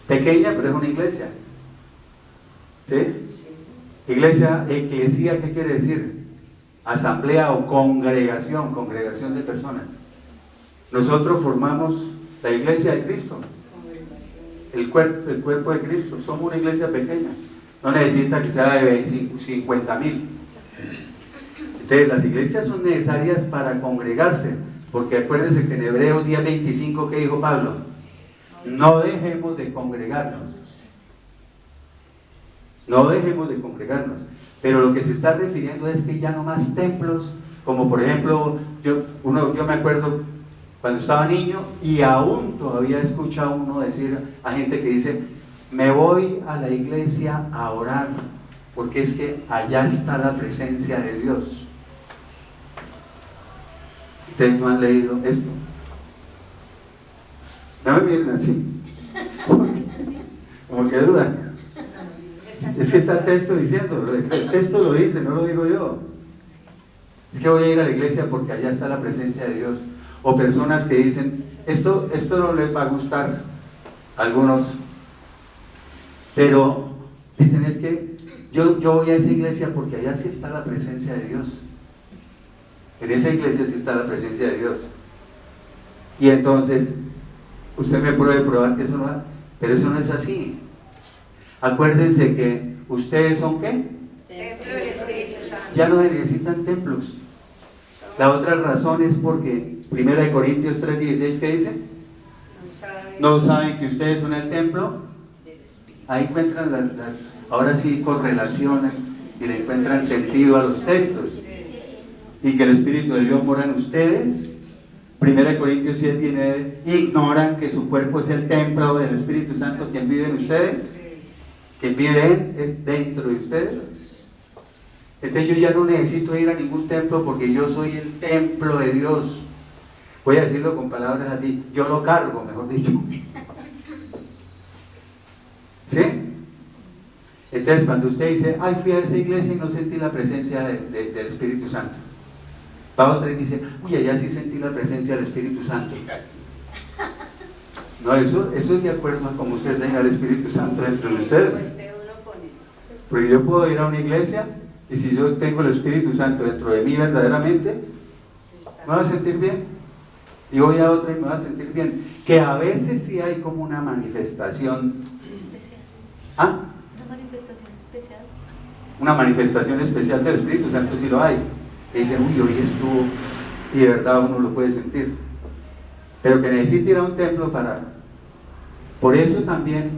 Pequeña, pero es una iglesia. ¿Sí? Iglesia, eclesía, ¿qué quiere decir? Asamblea o congregación de personas. Nosotros formamos la iglesia de Cristo. El cuerpo de Cristo. Somos una iglesia pequeña. No necesita que sea de 50,000. Entonces las iglesias son necesarias para congregarse, porque acuérdense que en Hebreos 10:25, ¿qué dijo Pablo? No dejemos de congregarnos. No dejemos de congregarnos. Pero lo que se está refiriendo es que ya no más templos, como por ejemplo, yo me acuerdo cuando estaba niño, y aún todavía escucha uno decir a gente que dice, me voy a la iglesia a orar, porque es que allá está la presencia de Dios. Ustedes no han leído esto. No me miren así. Como que dudan. Es que está el texto diciendo, el texto lo dice, no lo digo yo. Es que voy a ir a la iglesia porque allá está la presencia de Dios. O personas que dicen, esto no les va a gustar a algunos, pero dicen, es que yo voy a esa iglesia porque allá sí está la presencia de Dios. En esa iglesia sí está la presencia de Dios. Y entonces, usted me puede probar que eso no va, pero eso no es así. Acuérdense que ustedes son ¿qué? Templo del Espíritu Santo. Ya no necesitan templos. La otra razón es porque 1 Corintios 3:16, ¿qué dice? No saben que ustedes son el templo. Ahí encuentran ahora sí, correlaciones y le encuentran sentido a los textos. Y que el Espíritu de Dios mora en ustedes. 1 Corintios 7:9, ignoran que su cuerpo es el templo del Espíritu Santo, quien vive en ustedes, quien vive es dentro de ustedes. Entonces yo ya no necesito ir a ningún templo porque yo soy el templo de Dios. Voy a decirlo con palabras así, yo lo cargo, mejor dicho. ¿Sí? Entonces cuando usted dice, ay, fui a esa iglesia y no sentí la presencia del Espíritu Santo, va otra y dice, uy, allá sí sentí la presencia del Espíritu Santo. No, eso es de acuerdo a cómo usted tenga el Espíritu Santo dentro de usted. Porque yo puedo ir a una iglesia y si yo tengo el Espíritu Santo dentro de mí verdaderamente, me voy a sentir bien. Y voy a otra y me voy a sentir bien. Que a veces sí hay como una manifestación especial. ¿Ah? Una manifestación especial. Una manifestación especial del Espíritu Santo sí lo hay. Que dicen, uy, hoy estuvo, y de verdad uno lo puede sentir. Pero que necesita ir a un templo para... Por eso también,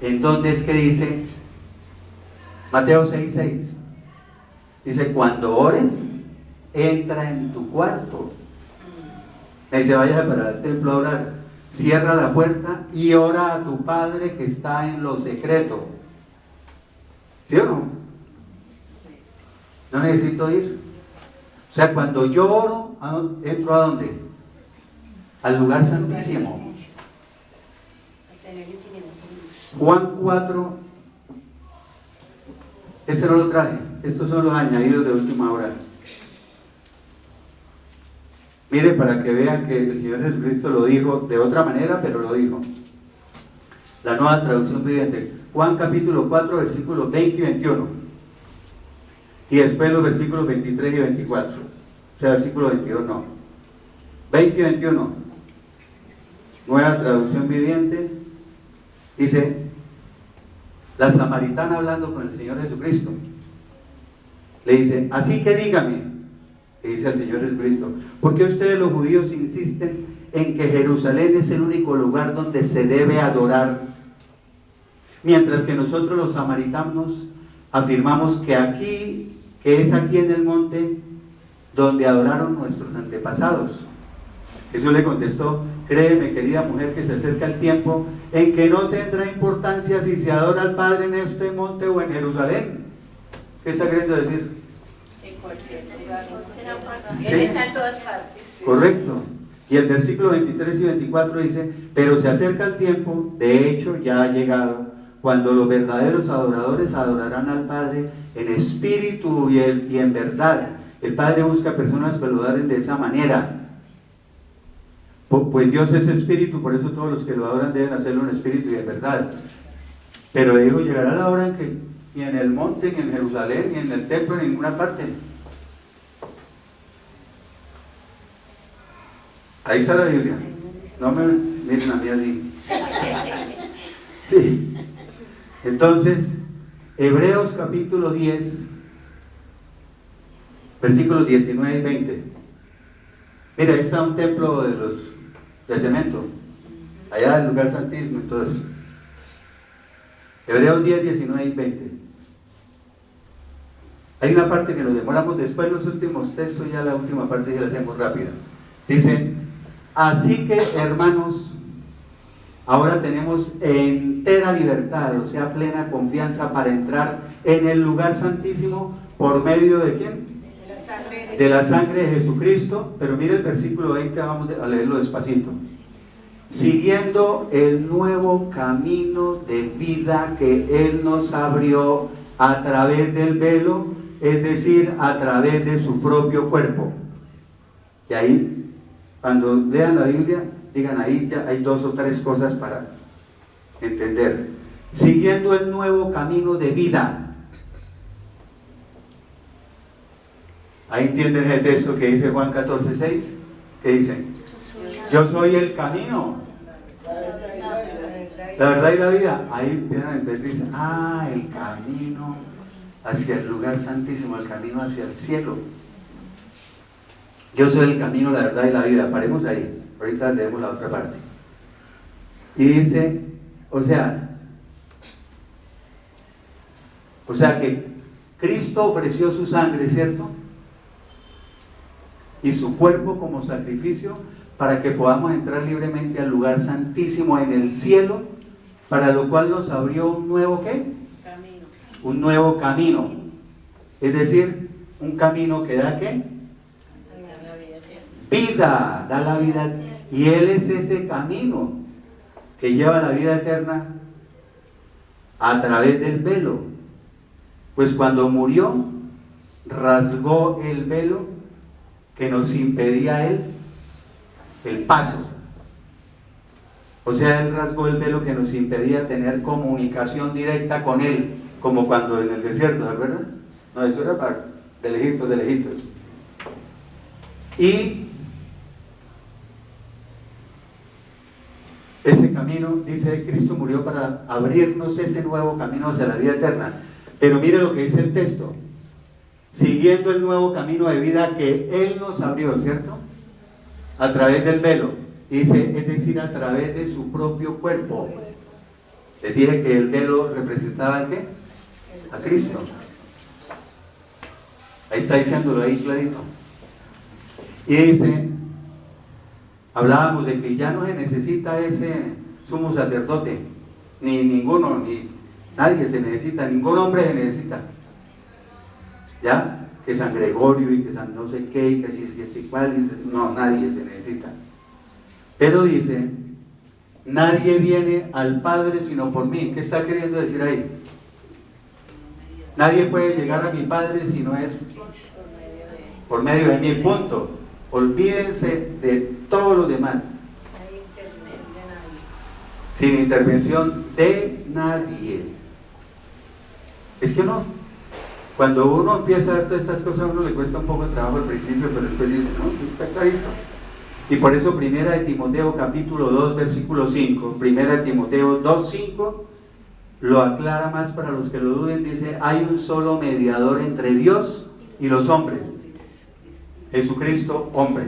¿en dónde es que dice? Mateo 6:6. Dice, cuando ores, entra en tu cuarto. Dice, vaya para el templo a orar. Cierra la puerta y ora a tu Padre que está en lo secreto. ¿Sí o no? No necesito ir. O sea, cuando yo oro, ¿entro a dónde? Al lugar santísimo. Juan 4, este no lo traje, estos son los añadidos de última hora. Mire, para que vean que el Señor Jesucristo lo dijo de otra manera, pero lo dijo. La Nueva Traducción Viviente. Juan capítulo 4, versículos 20 y 21. Y después los versículos 23 y 24. O sea, versículo 22 no. 20 y 21. Nueva Traducción Viviente. Dice, la samaritana hablando con el Señor Jesucristo. Le dice, así que dígame, le dice al Señor Jesucristo, ¿por qué ustedes los judíos insisten en que Jerusalén es el único lugar donde se debe adorar? Mientras que nosotros los samaritanos afirmamos que es aquí en el monte donde adoraron nuestros antepasados. Jesús le contestó, créeme, querida mujer, que se acerca el tiempo en que no tendrá importancia si se adora al Padre en este monte o en Jerusalén. ¿Qué está queriendo decir? En cualquier lugar. Sí. Él está en todas partes. Sí. Correcto. Y el versículo 23 y 24 dice, pero se acerca el tiempo, de hecho ya ha llegado, cuando los verdaderos adoradores adorarán al Padre en espíritu y en verdad. El Padre busca personas que lo adoren de esa manera. Pues Dios es espíritu, por eso todos los que lo adoran deben hacerlo en espíritu y en verdad. Pero le digo, llegará la hora en que ni en el monte, ni en Jerusalén, ni en el templo, en ninguna parte. Ahí está la Biblia. No me miren a mí así. Sí. Entonces, Hebreos capítulo 10, versículos 19 y 20. Mira, ahí está un templo de cemento, allá del lugar santísimo y todo eso. Hebreos 10, 19 y 20. Hay una parte que nos demoramos, después los últimos textos, ya la última parte ya la hacemos rápida. Dice, así que hermanos, ahora tenemos entera libertad, o sea, plena confianza para entrar en el lugar santísimo por medio de ¿quién? De la sangre de Jesucristo. Pero mire el versículo 20, vamos a leerlo despacito. Siguiendo el nuevo camino de vida que Él nos abrió a través del velo, es decir, a través de su propio cuerpo. Y ahí, cuando lean la Biblia, digan ahí, ya hay 2 o 3 cosas para entender. Siguiendo el nuevo camino de vida. Ahí entienden el texto que dice Juan 14:6. ¿Qué dice? Yo soy el camino, la verdad y la vida. Ahí empiezan a entender, dicen, el camino hacia el lugar santísimo, el camino hacia el cielo. Yo soy el camino, la verdad y la vida. Paremos ahí, ahorita leemos la otra parte. Y dice, o sea que Cristo ofreció su sangre, ¿cierto? Y su cuerpo como sacrificio para que podamos entrar libremente al lugar santísimo en el cielo, para lo cual nos abrió un nuevo ¿qué? Camino. Un nuevo camino, es decir, un camino que da ¿qué? Vida, da la vida, y Él es ese camino que lleva la vida eterna a través del velo. Pues cuando murió, rasgó el velo que nos impedía a Él el paso. O sea, Él rasgó el velo que nos impedía tener comunicación directa con Él, como cuando en el desierto, ¿de acuerdo? No, eso era para de lejitos. Y ese camino, dice, Cristo murió para abrirnos ese nuevo camino hacia la vida eterna. Pero mire lo que dice el texto. Siguiendo el nuevo camino de vida que Él nos abrió, ¿cierto? A través del velo. Dice, es decir, a través de su propio cuerpo. Les dije que el velo representaba ¿a qué? A Cristo. Ahí está diciéndolo ahí clarito. Y dice, hablábamos de que ya no se necesita ese sumo sacerdote, ni ninguno, ni nadie se necesita, ningún hombre se necesita. ¿ya? Que San Gregorio y que San no sé qué, y que si es igual, no, nadie se necesita. Pero dice, nadie viene al Padre sino por mí. ¿Qué está queriendo decir ahí? Nadie puede llegar a mi Padre si no es por medio de mí, punto. Olvídense de todo lo demás. Sin intervención de nadie. Es que no. Cuando uno empieza a ver todas estas cosas, a uno le cuesta un poco de trabajo al principio, pero después dice, no, está clarito. Y por eso Primera de Timoteo capítulo 2 versículo 5, Primera de Timoteo 2, 5, lo aclara más para los que lo duden, dice, hay un solo mediador entre Dios y los hombres, Jesucristo, hombre.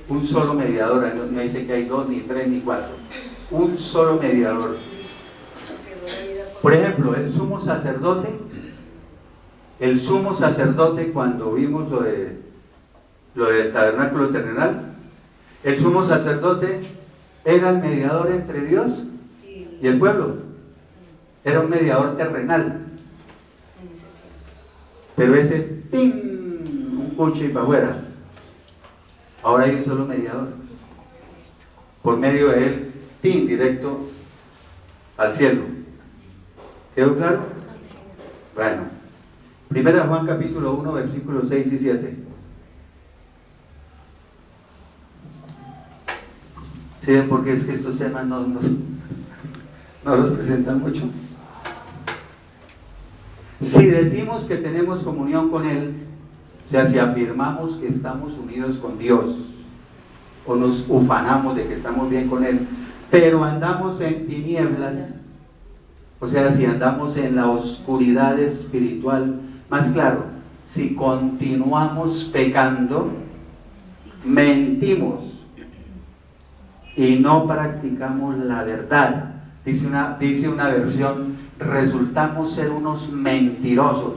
Un solo mediador, no dice que hay 2, ni 3, ni 4. Un solo mediador. Por ejemplo, el sumo sacerdote, cuando vimos lo del tabernáculo terrenal, el sumo sacerdote era el mediador entre Dios y el pueblo. Era un mediador terrenal. Pero ese, ¡pim!, un cucho y para afuera. Ahora hay un solo mediador. Por medio de él, ¡pim!, directo al cielo. ¿Quedó claro? Bueno. Primera Juan capítulo 1, versículos 6 y 7. ¿Sí ven por qué es que estos temas no los presentan mucho? Si decimos que tenemos comunión con Él, o sea, si afirmamos que estamos unidos con Dios, o nos ufanamos de que estamos bien con Él, pero andamos en tinieblas, o sea, si andamos en la oscuridad espiritual, más claro, si continuamos pecando, mentimos y no practicamos la verdad. Dice una versión, resultamos ser unos mentirosos.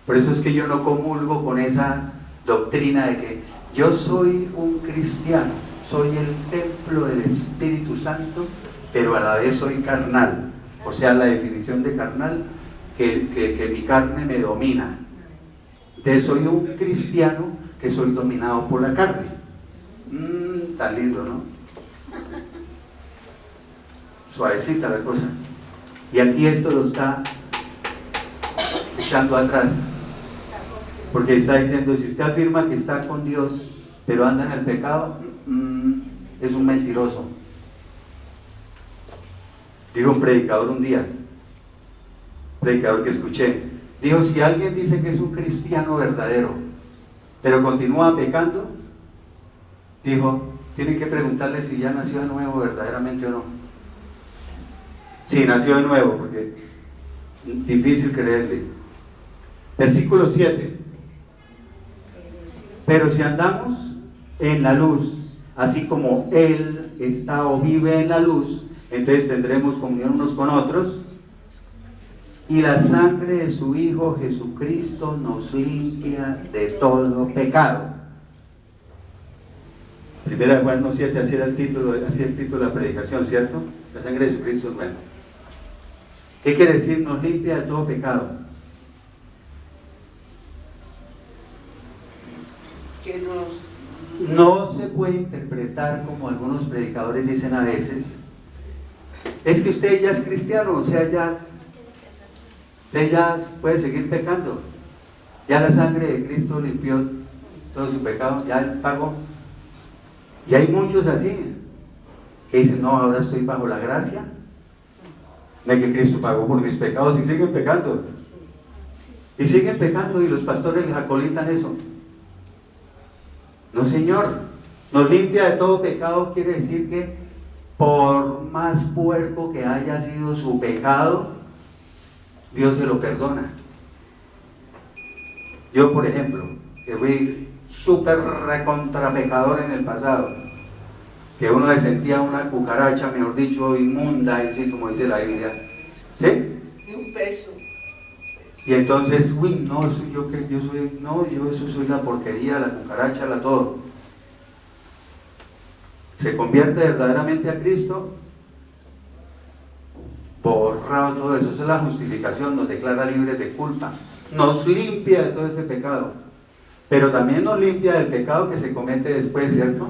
Por eso es que yo no comulgo con esa doctrina de que yo soy un cristiano, soy el templo del Espíritu Santo, pero a la vez soy carnal. O sea, la definición de carnal, que mi carne me domina. Entonces soy un cristiano que soy dominado por la carne. Tan lindo, ¿no? Suavecita la cosa. Y aquí esto lo está echando atrás, porque está diciendo, si usted afirma que está con Dios pero anda en el pecado, es un mentiroso. Dijo un predicador un día, predicador que escuché, dijo, si alguien dice que es un cristiano verdadero pero continúa pecando, dijo, tienen que preguntarle si ya nació de nuevo verdaderamente o no. Si nació de nuevo, porque es difícil creerle. Versículo 7. Pero si andamos en la luz, así como Él está o vive en la luz, entonces tendremos comunión unos con otros, y la sangre de su Hijo Jesucristo nos limpia de todo pecado. Primera de Juan 7, así el título de la predicación, ¿cierto? La sangre de Jesucristo es buena. ¿Qué quiere decir? Nos limpia de todo pecado. No se puede interpretar como algunos predicadores dicen a veces, es que usted ya es cristiano, o sea, usted ya puede seguir pecando, ya la sangre de Cristo limpió todo su pecado, ya Él pagó. Y hay muchos así que dicen, no, ahora estoy bajo la gracia de que Cristo pagó por mis pecados, y siguen pecando. Y siguen pecando, y los pastores les acolitan eso. No, Señor, nos limpia de todo pecado quiere decir que por más puerco que haya sido su pecado, Dios se lo perdona. Yo, por ejemplo, que fui súper recontra pecador en el pasado, que uno se sentía una cucaracha, mejor dicho, inmunda, así como dice la Biblia, ¿sí? Y un peso. Y entonces, uy, no, yo eso soy la porquería, la cucaracha, la todo. Se convierte verdaderamente a Cristo, borrado todo eso. Esa es la justificación, nos declara libres de culpa. nos limpia de todo ese pecado, pero también nos limpia del pecado que se comete después, ¿cierto?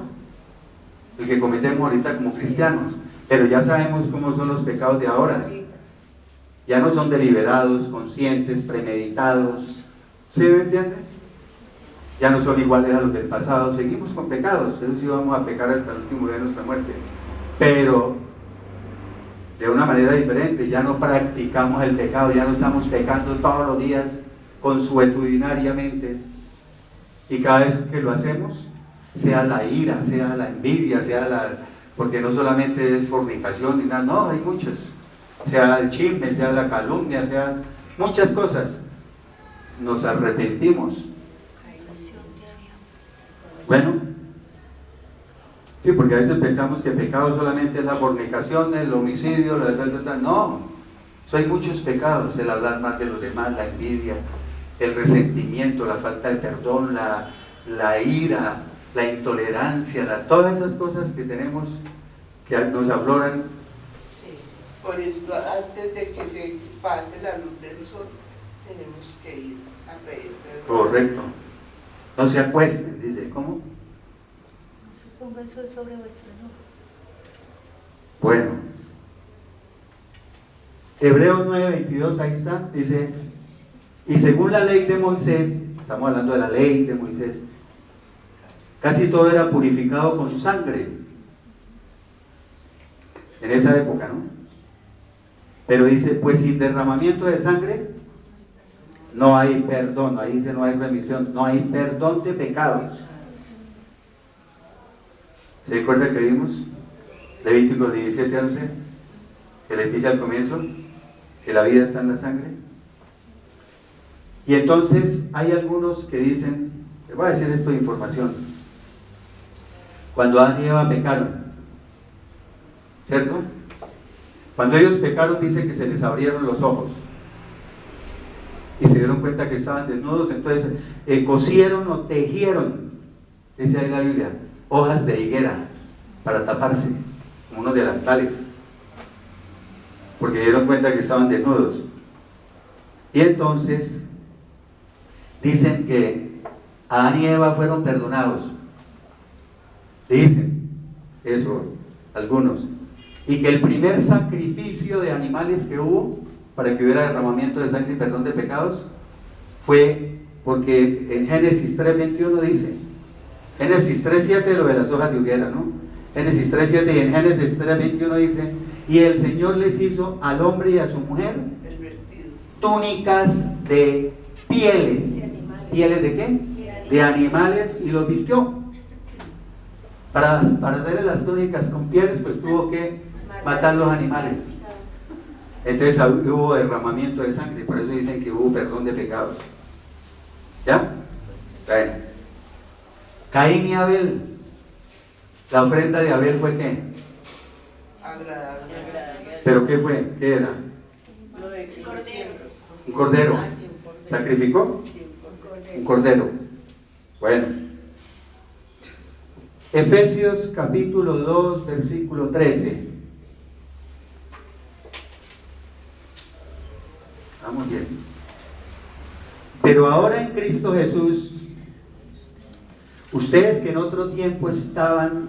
El que cometemos ahorita como cristianos, pero ya sabemos cómo son los pecados de ahora. Ya no son deliberados, conscientes, premeditados. ¿Sí me entiende? Ya no son iguales a los del pasado. Seguimos con pecados. Eso sí, vamos a pecar hasta el último día de nuestra muerte. Pero de una manera diferente. Ya no practicamos el pecado. Ya no estamos pecando todos los días consuetudinariamente. Y cada vez que lo hacemos, sea la ira, sea la envidia, sea la... Porque no solamente es fornicación ni nada. No, hay muchos. Sea el chisme, sea la calumnia, sea muchas cosas. Nos arrepentimos. Bueno, sí, porque a veces pensamos que pecado solamente es la fornicación, el homicidio, la tal. No, hay muchos pecados: el hablar mal de los demás, la envidia, el resentimiento, la falta de perdón, la ira, la intolerancia, todas esas cosas que tenemos que nos afloran. Por eso, antes de que se pase la luz del sol, tenemos que ir a pedir perdón. Correcto. No se acuesten, dice. ¿Cómo? No se ponga el sol sobre vuestro enojo. Bueno. Hebreos 9:22, ahí está. Dice, y según la ley de Moisés, estamos hablando de la ley de Moisés, casi todo era purificado con sangre. En esa época, ¿no? Pero dice, pues sin derramamiento de sangre no hay perdón. Ahí dice, no hay remisión, no hay perdón de pecados. ¿Se acuerda que vimos? Levítico 17:11, que les dije al comienzo que la vida está en la sangre. Y entonces hay algunos que dicen, les voy a decir esto de información, cuando Adán y Eva pecaron, ¿cierto? Cuando ellos pecaron, dice que se les abrieron los ojos y se dieron cuenta que estaban desnudos. Entonces cosieron o tejieron, dice ahí la Biblia, hojas de higuera para taparse, como unos delantales, porque dieron cuenta que estaban desnudos. Y entonces dicen que Adán y Eva fueron perdonados. Dicen eso algunos. Y que el primer sacrificio de animales que hubo para que hubiera derramamiento de sangre y perdón de pecados fue porque en Génesis 3:21 dice, Génesis 3:7 lo de las hojas de higuera, ¿no? Génesis 3:7, y en Génesis 3:21 dice, y el Señor les hizo al hombre y a su mujer El vestido. túnicas de pieles. ¿Pieles de qué? De animales, y los vistió. Para hacerle las túnicas con pieles, pues tuvo que matar los animales. Entonces hubo derramamiento de sangre, por eso dicen que hubo perdón de pecados. ¿Ya? Bueno. Caín y Abel. La ofrenda de Abel fue ¿qué? Agradable. ¿Pero qué fue? ¿Qué era? Lo de que Un cordero. ¿Sacrificó? Un cordero. Bueno. Efesios capítulo 2, versículo 13. Vamos bien. Pero ahora en Cristo Jesús, ustedes que en otro tiempo estaban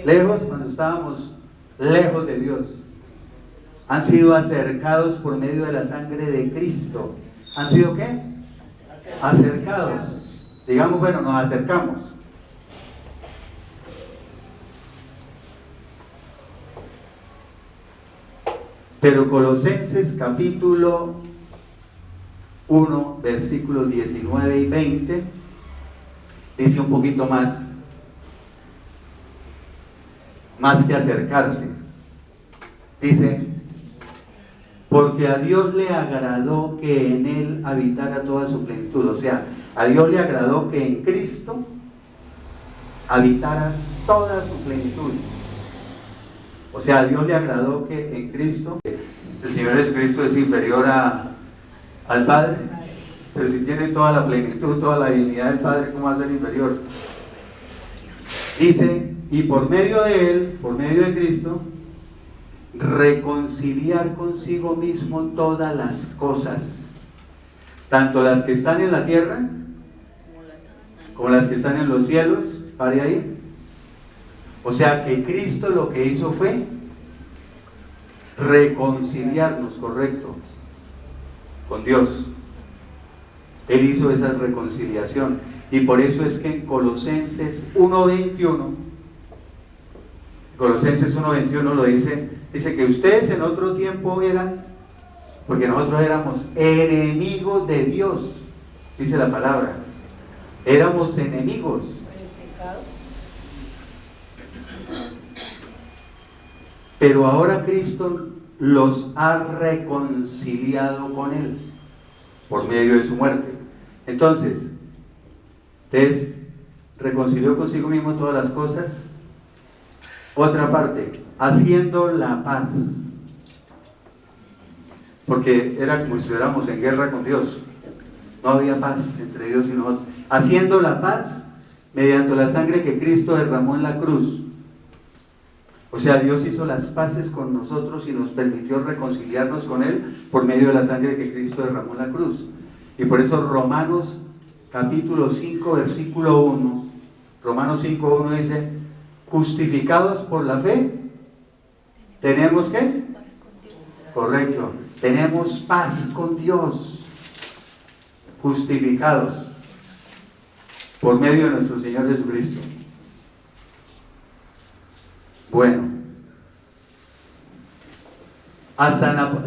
lejos, cuando estábamos lejos de Dios, han sido acercados por medio de la sangre de Cristo. ¿Han sido qué? Acercados. Digamos, bueno, nos acercamos. Pero Colosenses capítulo 1, versículos 19 y 20, dice un poquito más que acercarse. Dice, porque a Dios le agradó que en Él habitara toda su plenitud. O sea, a Dios le agradó que en Cristo habitara toda su plenitud. O sea, a Dios le agradó que en Cristo, el Señor Jesucristo es inferior al Padre, pero si tiene toda la plenitud, toda la divinidad del Padre, ¿cómo va a ser inferior? Dice, y por medio de Él, por medio de Cristo, reconciliar consigo mismo todas las cosas, tanto las que están en la tierra como las que están en los cielos. Pare ahí. O sea que Cristo lo que hizo fue reconciliarnos, correcto, con Dios. Él hizo esa reconciliación, y por eso es que en Colosenses 1:21 lo dice que ustedes en otro tiempo eran, porque nosotros éramos enemigos de Dios, dice la palabra, éramos enemigos. Pero ahora Cristo los ha reconciliado con Él por medio de su muerte. Entonces, reconcilió consigo mismo todas las cosas. Otra parte, haciendo la paz. Porque era como si estuviéramos en guerra con Dios. No había paz entre Dios y nosotros. Haciendo la paz mediante la sangre que Cristo derramó en la cruz. O sea, Dios hizo las paces con nosotros y nos permitió reconciliarnos con Él por medio de la sangre que Cristo derramó en la cruz. Y por eso Romanos capítulo 5, versículo 1, Romanos 5:1 dice, justificados por la fe, ¿tenemos qué? Correcto, tenemos paz con Dios, justificados por medio de nuestro Señor Jesucristo. Bueno,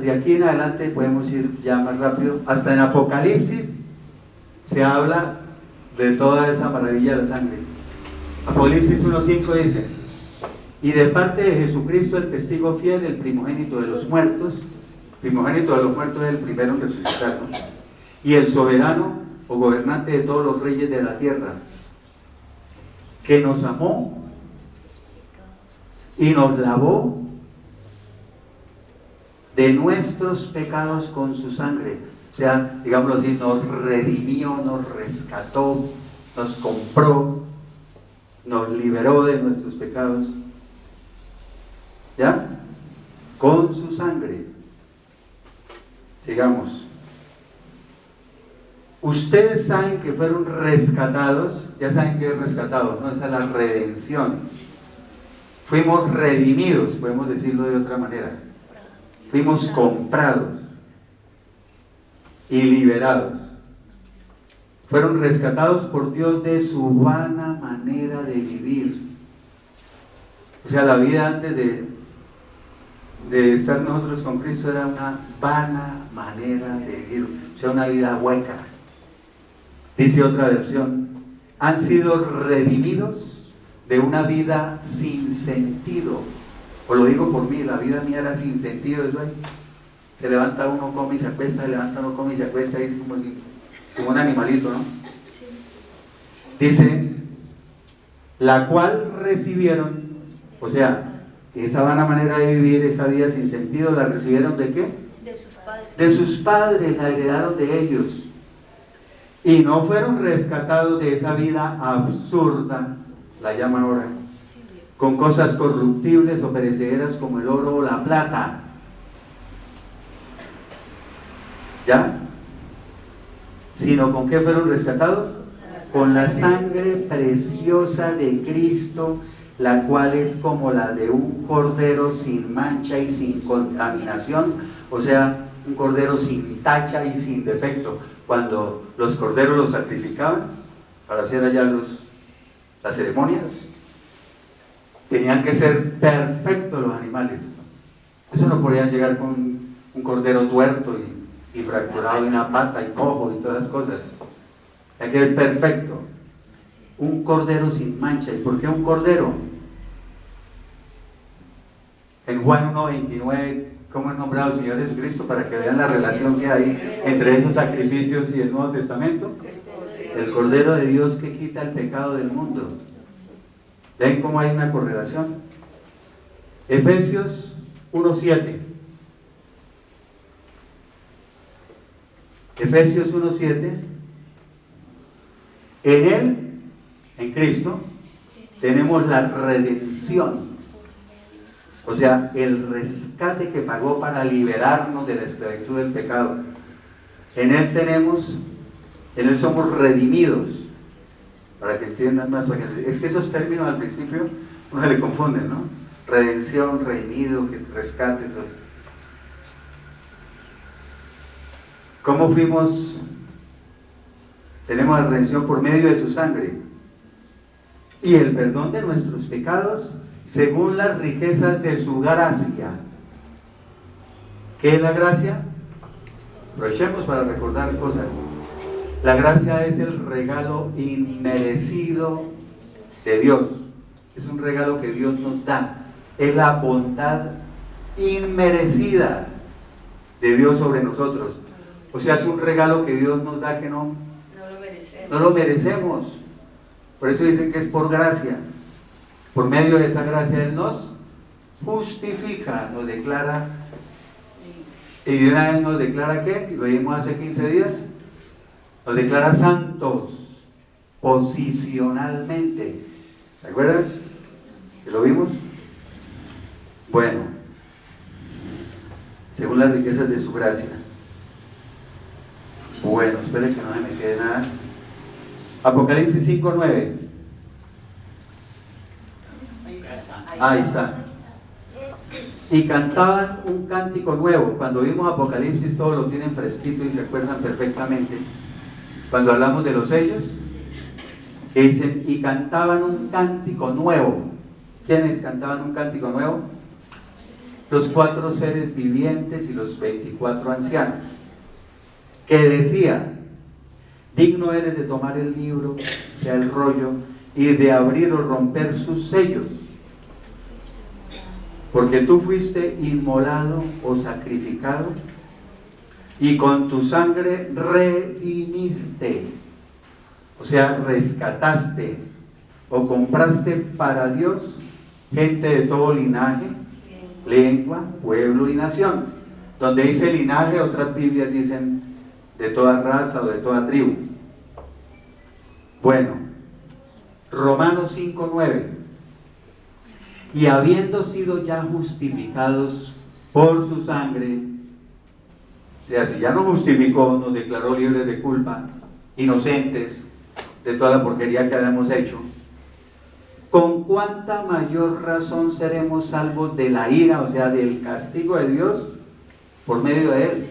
de aquí en adelante podemos ir ya más rápido. Hasta en Apocalipsis se habla de toda esa maravilla de la sangre. Apocalipsis 1:5 dice, y de parte de Jesucristo el testigo fiel, el primogénito de los muertos. Primogénito de los muertos es el primero en resucitar, ¿no? Y el soberano o gobernante de todos los reyes de la tierra, que nos amó y nos lavó de nuestros pecados con su sangre. O sea, digámoslo así, nos redimió, nos rescató, nos compró, nos liberó de nuestros pecados. ¿Ya? Con su sangre. Sigamos. Ustedes saben que fueron rescatados. Ya saben que es rescatados, ¿no? Esa es la redención. Fuimos redimidos, podemos decirlo de otra manera. Fuimos comprados y liberados. Fueron rescatados por Dios de su vana manera de vivir. O sea, la vida antes de estar nosotros con Cristo era una vana manera de vivir. O sea, una vida hueca. Dice otra versión, han sido redimidos de una vida sin sentido. Os lo digo por mí, la vida mía era sin sentido. Eso ahí. Se levanta uno, come y se acuesta, se levanta uno, come y se acuesta, y como un animalito, ¿no? Sí. Dice, la cual recibieron, o sea, esa vana manera de vivir, esa vida sin sentido, ¿la recibieron de qué? De sus padres. De sus padres, la heredaron de ellos. Y no fueron rescatados de esa vida absurda, la llaman ahora, con cosas corruptibles o perecederas como el oro o la plata. ¿Ya? Sino ¿con qué fueron rescatados? Con la sangre preciosa de Cristo, la cual es como la de un cordero sin mancha y sin contaminación, o sea, un cordero sin tacha y sin defecto. Cuando los corderos los sacrificaban para hacer allá las ceremonias, tenían que ser perfectos los animales. Eso no podían llegar con un cordero tuerto y fracturado de una pata y cojo y todas esas cosas. Hay que ser perfecto. Un cordero sin mancha. ¿Y por qué un cordero? En Juan 1:29, ¿cómo es nombrado el Señor Jesucristo? Para que vean la relación que hay entre esos sacrificios y el Nuevo Testamento. El Cordero de Dios que quita el pecado del mundo. ¿Ven cómo hay una correlación? Efesios 1:7. Efesios 1:7. En Él, en Cristo, tenemos la redención. O sea, el rescate que pagó para liberarnos de la esclavitud del pecado. En Él somos redimidos, para que entiendan más. Es que esos términos al principio uno se le confunden, ¿no? Redención, redimido, rescate, todo. ¿Cómo fuimos? Tenemos la redención por medio de su sangre y el perdón de nuestros pecados según las riquezas de su gracia. ¿Qué es la gracia? Aprovechemos para recordar cosas. La gracia es el regalo inmerecido de Dios. Es un regalo que Dios nos da. Es la bondad inmerecida de Dios sobre nosotros. O sea, es un regalo que Dios nos da que no lo merecemos. Por eso dicen que es por gracia. Por medio de esa gracia Él nos justifica, nos declara. Y de una vez nos declara ¿qué? Lo vimos hace 15 días. Nos declara santos posicionalmente. ¿Se acuerdan? ¿Que lo vimos? Bueno, según las riquezas de su gracia. Bueno, esperen que no se me quede nada. Apocalipsis 5:9. Ahí está. Y cantaban un cántico nuevo. Cuando vimos Apocalipsis, todos lo tienen fresquito y se acuerdan perfectamente. Cuando hablamos de los sellos, que dicen, y cantaban un cántico nuevo. ¿Quiénes cantaban un cántico nuevo? Los 4 seres vivientes y los 24 ancianos. Que decía, digno eres de tomar el libro, o sea, el rollo, y de abrir o romper sus sellos. Porque tú fuiste inmolado o sacrificado, y con tu sangre redimiste, o sea, rescataste o compraste para Dios gente de todo linaje, lengua, pueblo y nación. Donde dice linaje, otras Biblias dicen de toda raza o de toda tribu. Bueno, Romanos 5:9. Y habiendo sido ya justificados por su sangre, o sea, si ya nos justificó, nos declaró libres de culpa, inocentes de toda la porquería que hayamos hecho, ¿con cuánta mayor razón seremos salvos de la ira, o sea, del castigo de Dios, por medio de Él?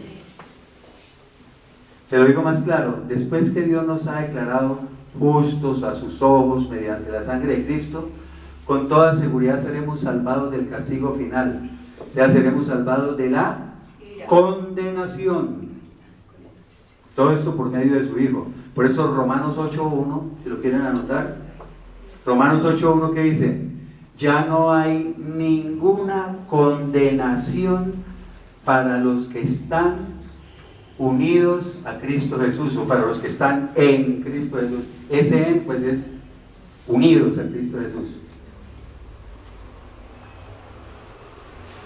Se lo digo más claro, después que Dios nos ha declarado justos a sus ojos mediante la sangre de Cristo, con toda seguridad seremos salvados del castigo final, o sea, seremos salvados de la condenación. Todo esto por medio de su Hijo. Por eso Romanos 8:1, si lo quieren anotar, Romanos 8:1 que dice, ya no hay ninguna condenación para los que están unidos a Cristo Jesús, o para los que están en Cristo Jesús. Ese en, pues, es unidos a Cristo Jesús.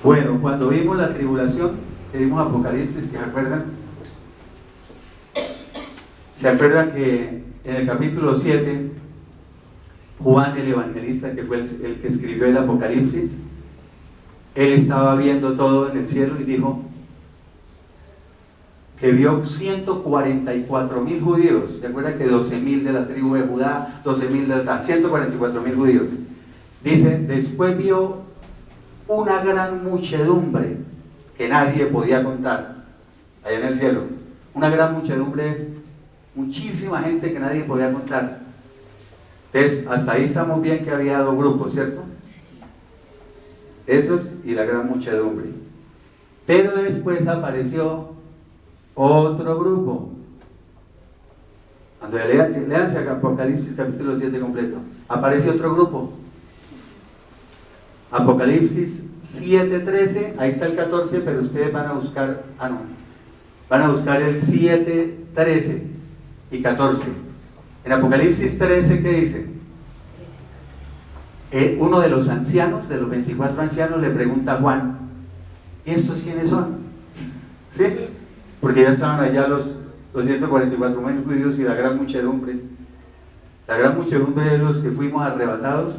Bueno, cuando vimos la tribulación, que vimos Apocalipsis, que se acuerdan que en el capítulo 7, Juan el evangelista, que fue el que escribió el Apocalipsis, él estaba viendo todo en el cielo y dijo que vio 144,000 judíos. ¿Se acuerdan que 12,000 de la tribu de Judá, 12,000 de la 144,000 judíos? Dice, después vio una gran muchedumbre que nadie podía contar allá en el cielo. Una gran muchedumbre es muchísima gente que nadie podía contar. Entonces, hasta ahí estamos bien que había 2 grupos, ¿cierto? Esos y la gran muchedumbre. Pero después apareció otro grupo. Cuando leanse Apocalipsis capítulo 7 completo, aparece otro grupo. Apocalipsis 7:13, ahí está el 14, pero ustedes van a buscar, van a buscar el 7:13 y 14. En Apocalipsis 13, ¿qué dice? Uno de los ancianos, de los 24 ancianos, le pregunta a Juan, ¿y estos quiénes son? ¿Sí? Porque ya estaban allá los 144,000 judíos y la gran muchedumbre. La gran muchedumbre de los que fuimos arrebatados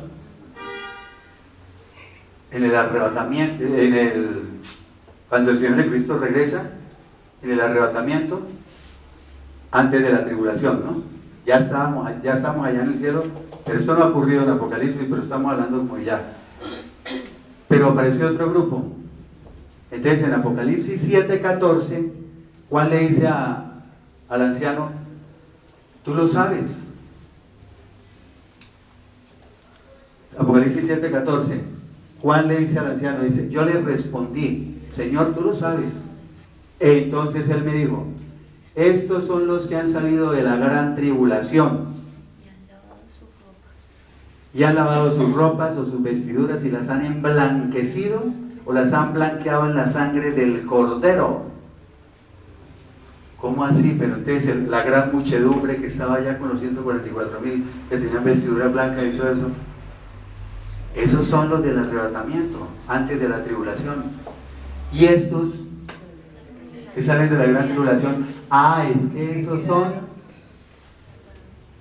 en el arrebatamiento, cuando el Señor de Cristo regresa, en el arrebatamiento, antes de la tribulación, ¿no? Ya estamos allá en el cielo, pero esto no ha ocurrido en Apocalipsis, pero estamos hablando como ya. Pero apareció otro grupo. Entonces en Apocalipsis 7:14, Juan le dice al anciano, tú lo sabes. Apocalipsis 7:14, Juan le dice al anciano, dice, yo le respondí, Señor, tú lo sabes. Entonces él me dijo, estos son los que han salido de la gran tribulación y han lavado sus ropas o sus vestiduras y las han emblanquecido o las han blanqueado en la sangre del Cordero. ¿Cómo así? Pero entonces la gran muchedumbre que estaba allá con los 144,000 que tenían vestidura blanca y todo eso, esos son los del arrebatamiento, antes de la tribulación. Y estos que salen de la gran tribulación, es que esos son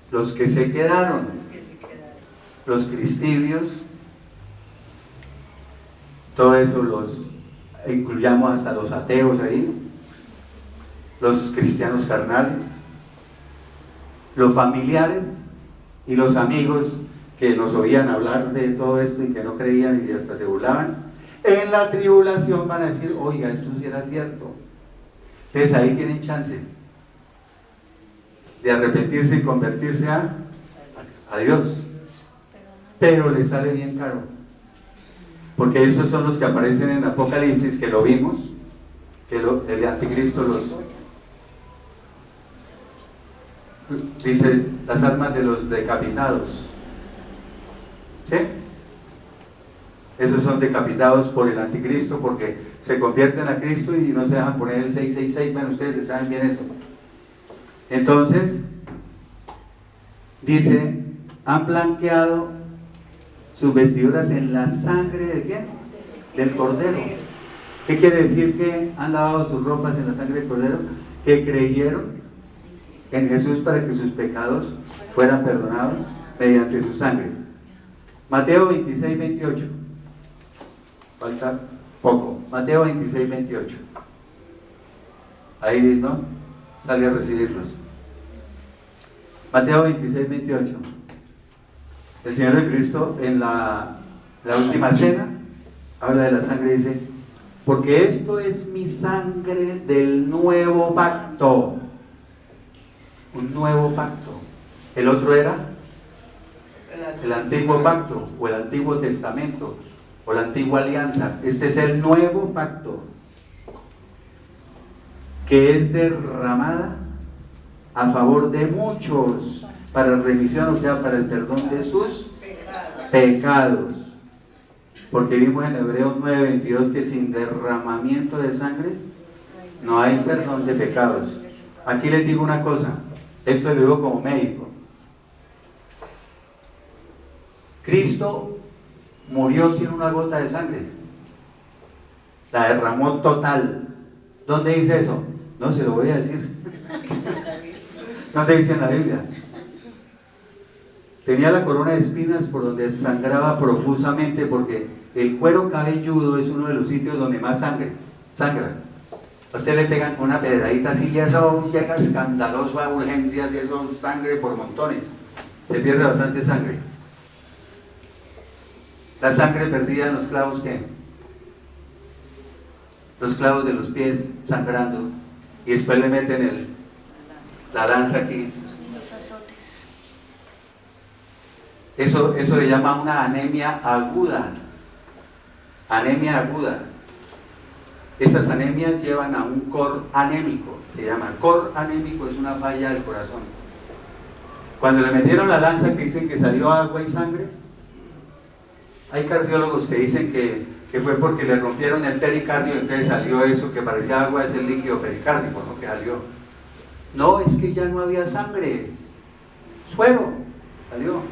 los que se quedaron, los cristivios, todo eso los incluyamos hasta los ateos ahí, los cristianos carnales, los familiares y los amigos que nos oían hablar de todo esto y que no creían y hasta se burlaban. En la tribulación van a decir, oiga, esto sí era cierto. Entonces ahí tienen chance de arrepentirse y convertirse a Dios, pero les sale bien caro, porque esos son los que aparecen en Apocalipsis, que lo vimos, que el anticristo dice las almas de los decapitados, ¿sí? Esos son decapitados por el anticristo porque se convierten a Cristo y no se dejan poner el 666. Bueno, ustedes saben bien eso. Entonces dice, han blanqueado sus vestiduras en la sangre ¿de quién? Del Cordero. ¿Qué quiere decir que han lavado sus ropas en la sangre del Cordero? Que creyeron en Jesús para que sus pecados fueran perdonados mediante su sangre. Mateo 26:28. Falta poco. Mateo 26:28. Ahí, ¿no? Sale a recibirlos. Mateo 26:28. El Señor de Cristo en la última cena habla de la sangre y dice, porque esto es mi sangre del nuevo pacto. Un nuevo pacto. El otro era el antiguo pacto o el antiguo testamento o la antigua alianza. Este es el nuevo pacto, que es derramada a favor de muchos para remisión, o sea, para el perdón de sus pecados. Porque vimos en Hebreos 9:22 que sin derramamiento de sangre no hay perdón de pecados. Aquí les digo una cosa, esto lo digo como médico. Cristo murió sin una gota de sangre, la derramó total. ¿Dónde dice eso? No se lo voy a decir. ¿Dónde dice en la Biblia? Tenía la corona de espinas por donde sangraba profusamente, porque el cuero cabelludo es uno de los sitios donde más sangra. A usted le pegan con una pedradita así y eso llega escandaloso a urgencias y eso sangre por montones. Se pierde bastante sangre. La sangre perdida en los clavos, ¿qué? Los clavos de los pies sangrando y después le meten la lanza aquí. Los azotes. Eso le llama una anemia aguda. Anemia aguda. Esas anemias llevan a un cor anémico. Se llama cor anémico, es una falla del corazón. Cuando le metieron la lanza que dicen que salió agua y sangre, hay cardiólogos que dicen que fue porque le rompieron el pericardio, entonces salió eso que parecía agua, es el líquido pericárdico, ¿no? Que salió. No, es que ya no había sangre, suero, salió.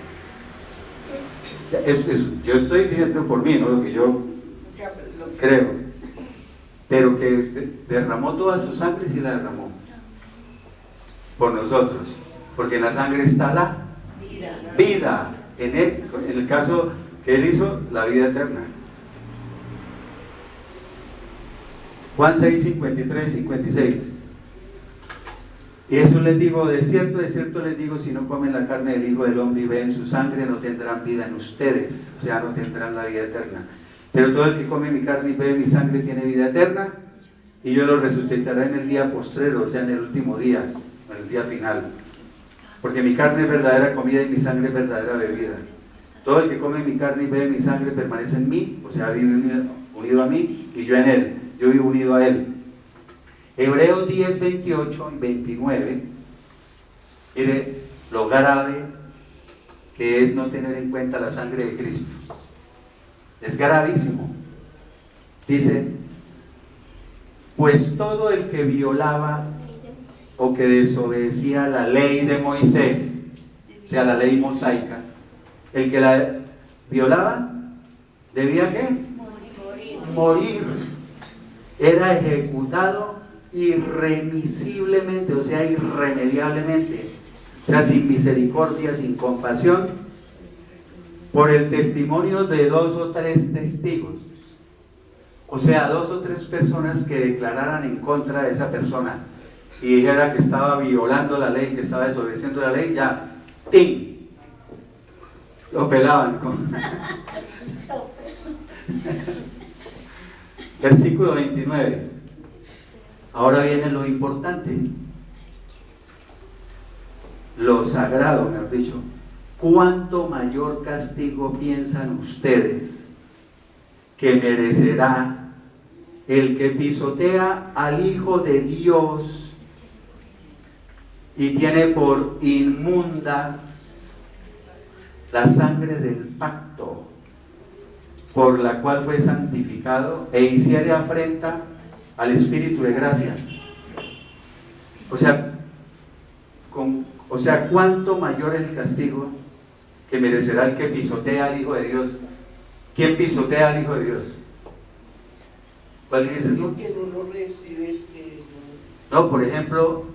Yo estoy diciendo por mí, ¿no? Lo que yo creo. Pero que derramó toda su sangre, sí la derramó. Por nosotros. Porque en la sangre está la vida. En el caso que él hizo, la vida eterna. Juan 6:53-56. Y eso les digo, de cierto les digo, si no comen la carne del Hijo del Hombre y beben su sangre, no tendrán vida en ustedes, o sea, no tendrán la vida eterna. Pero todo el que come mi carne y bebe mi sangre tiene vida eterna, y yo lo resucitaré en el día postrero, o sea, en el último día, en el día final. Porque mi carne es verdadera comida y mi sangre es verdadera bebida. Todo el que come mi carne y bebe mi sangre permanece en mí, o sea, vive unido a mí, y yo en él, yo vivo unido a él. Hebreos 10, 28 y 29, mire lo grave que es no tener en cuenta la sangre de Cristo. Es gravísimo. Dice, pues todo el que violaba o que desobedecía la ley de Moisés, o sea, la ley mosaica, el que la violaba, ¿debía qué? Morir. Era ejecutado irremisiblemente, o sea, irremediablemente, o sea, sin misericordia, sin compasión, por el testimonio de 2 o 3 testigos, o sea, 2 o 3 personas que declararan en contra de esa persona y dijera que estaba violando la ley, que estaba desobedeciendo la ley, ya, ¡ting!, lo pelaban Versículo 29. Ahora viene lo importante, lo sagrado, mejor dicho. ¿Cuánto mayor castigo piensan ustedes que merecerá el que pisotea al Hijo de Dios y tiene por inmunda la sangre del pacto por la cual fue santificado e hiciere afrenta al Espíritu de gracia? O sea, ¿cuánto mayor es el castigo que merecerá el que pisotea al Hijo de Dios? ¿Quién pisotea al Hijo de Dios? ¿Cuál dices tú? Que no lo recibes, No, por ejemplo,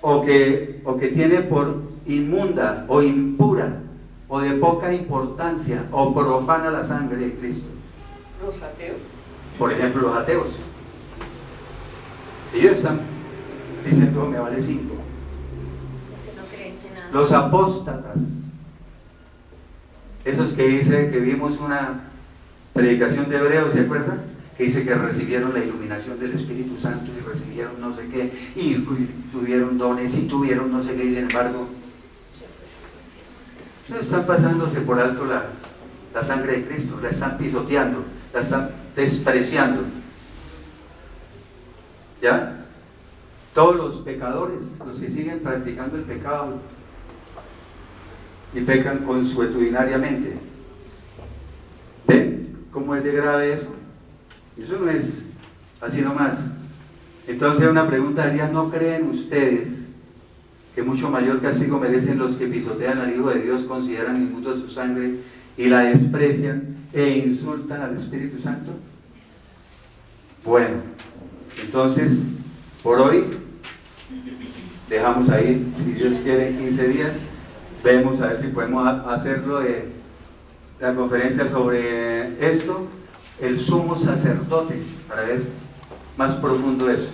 o que tiene por inmunda o impura o de poca importancia o profana la sangre de Cristo. Los ateos. Por ejemplo, los ateos. Ellos están diciendo, me vale 5. No creen que nada. Los apóstatas, esos que dice que vimos una predicación de Hebreos, ¿se acuerdan? Que dice que recibieron la iluminación del Espíritu Santo y recibieron no sé qué, y tuvieron dones y tuvieron no sé qué, y sin embargo, no están pasándose por alto la sangre de Cristo, la están pisoteando, la están despreciando. ¿Ya? Todos los pecadores, los que siguen practicando el pecado y pecan consuetudinariamente, ¿ven cómo es de grave eso? Eso no es así nomás. Entonces una pregunta sería, ¿no creen ustedes que mucho mayor castigo merecen los que pisotean al Hijo de Dios, consideran inmundo su sangre y la desprecian e insultan al Espíritu Santo? Bueno, entonces, por hoy, dejamos ahí, si Dios quiere, en 15 días, vemos a ver si podemos hacerlo de la conferencia sobre esto, el sumo sacerdote, para ver más profundo eso.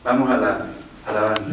Vamos a la alabanza.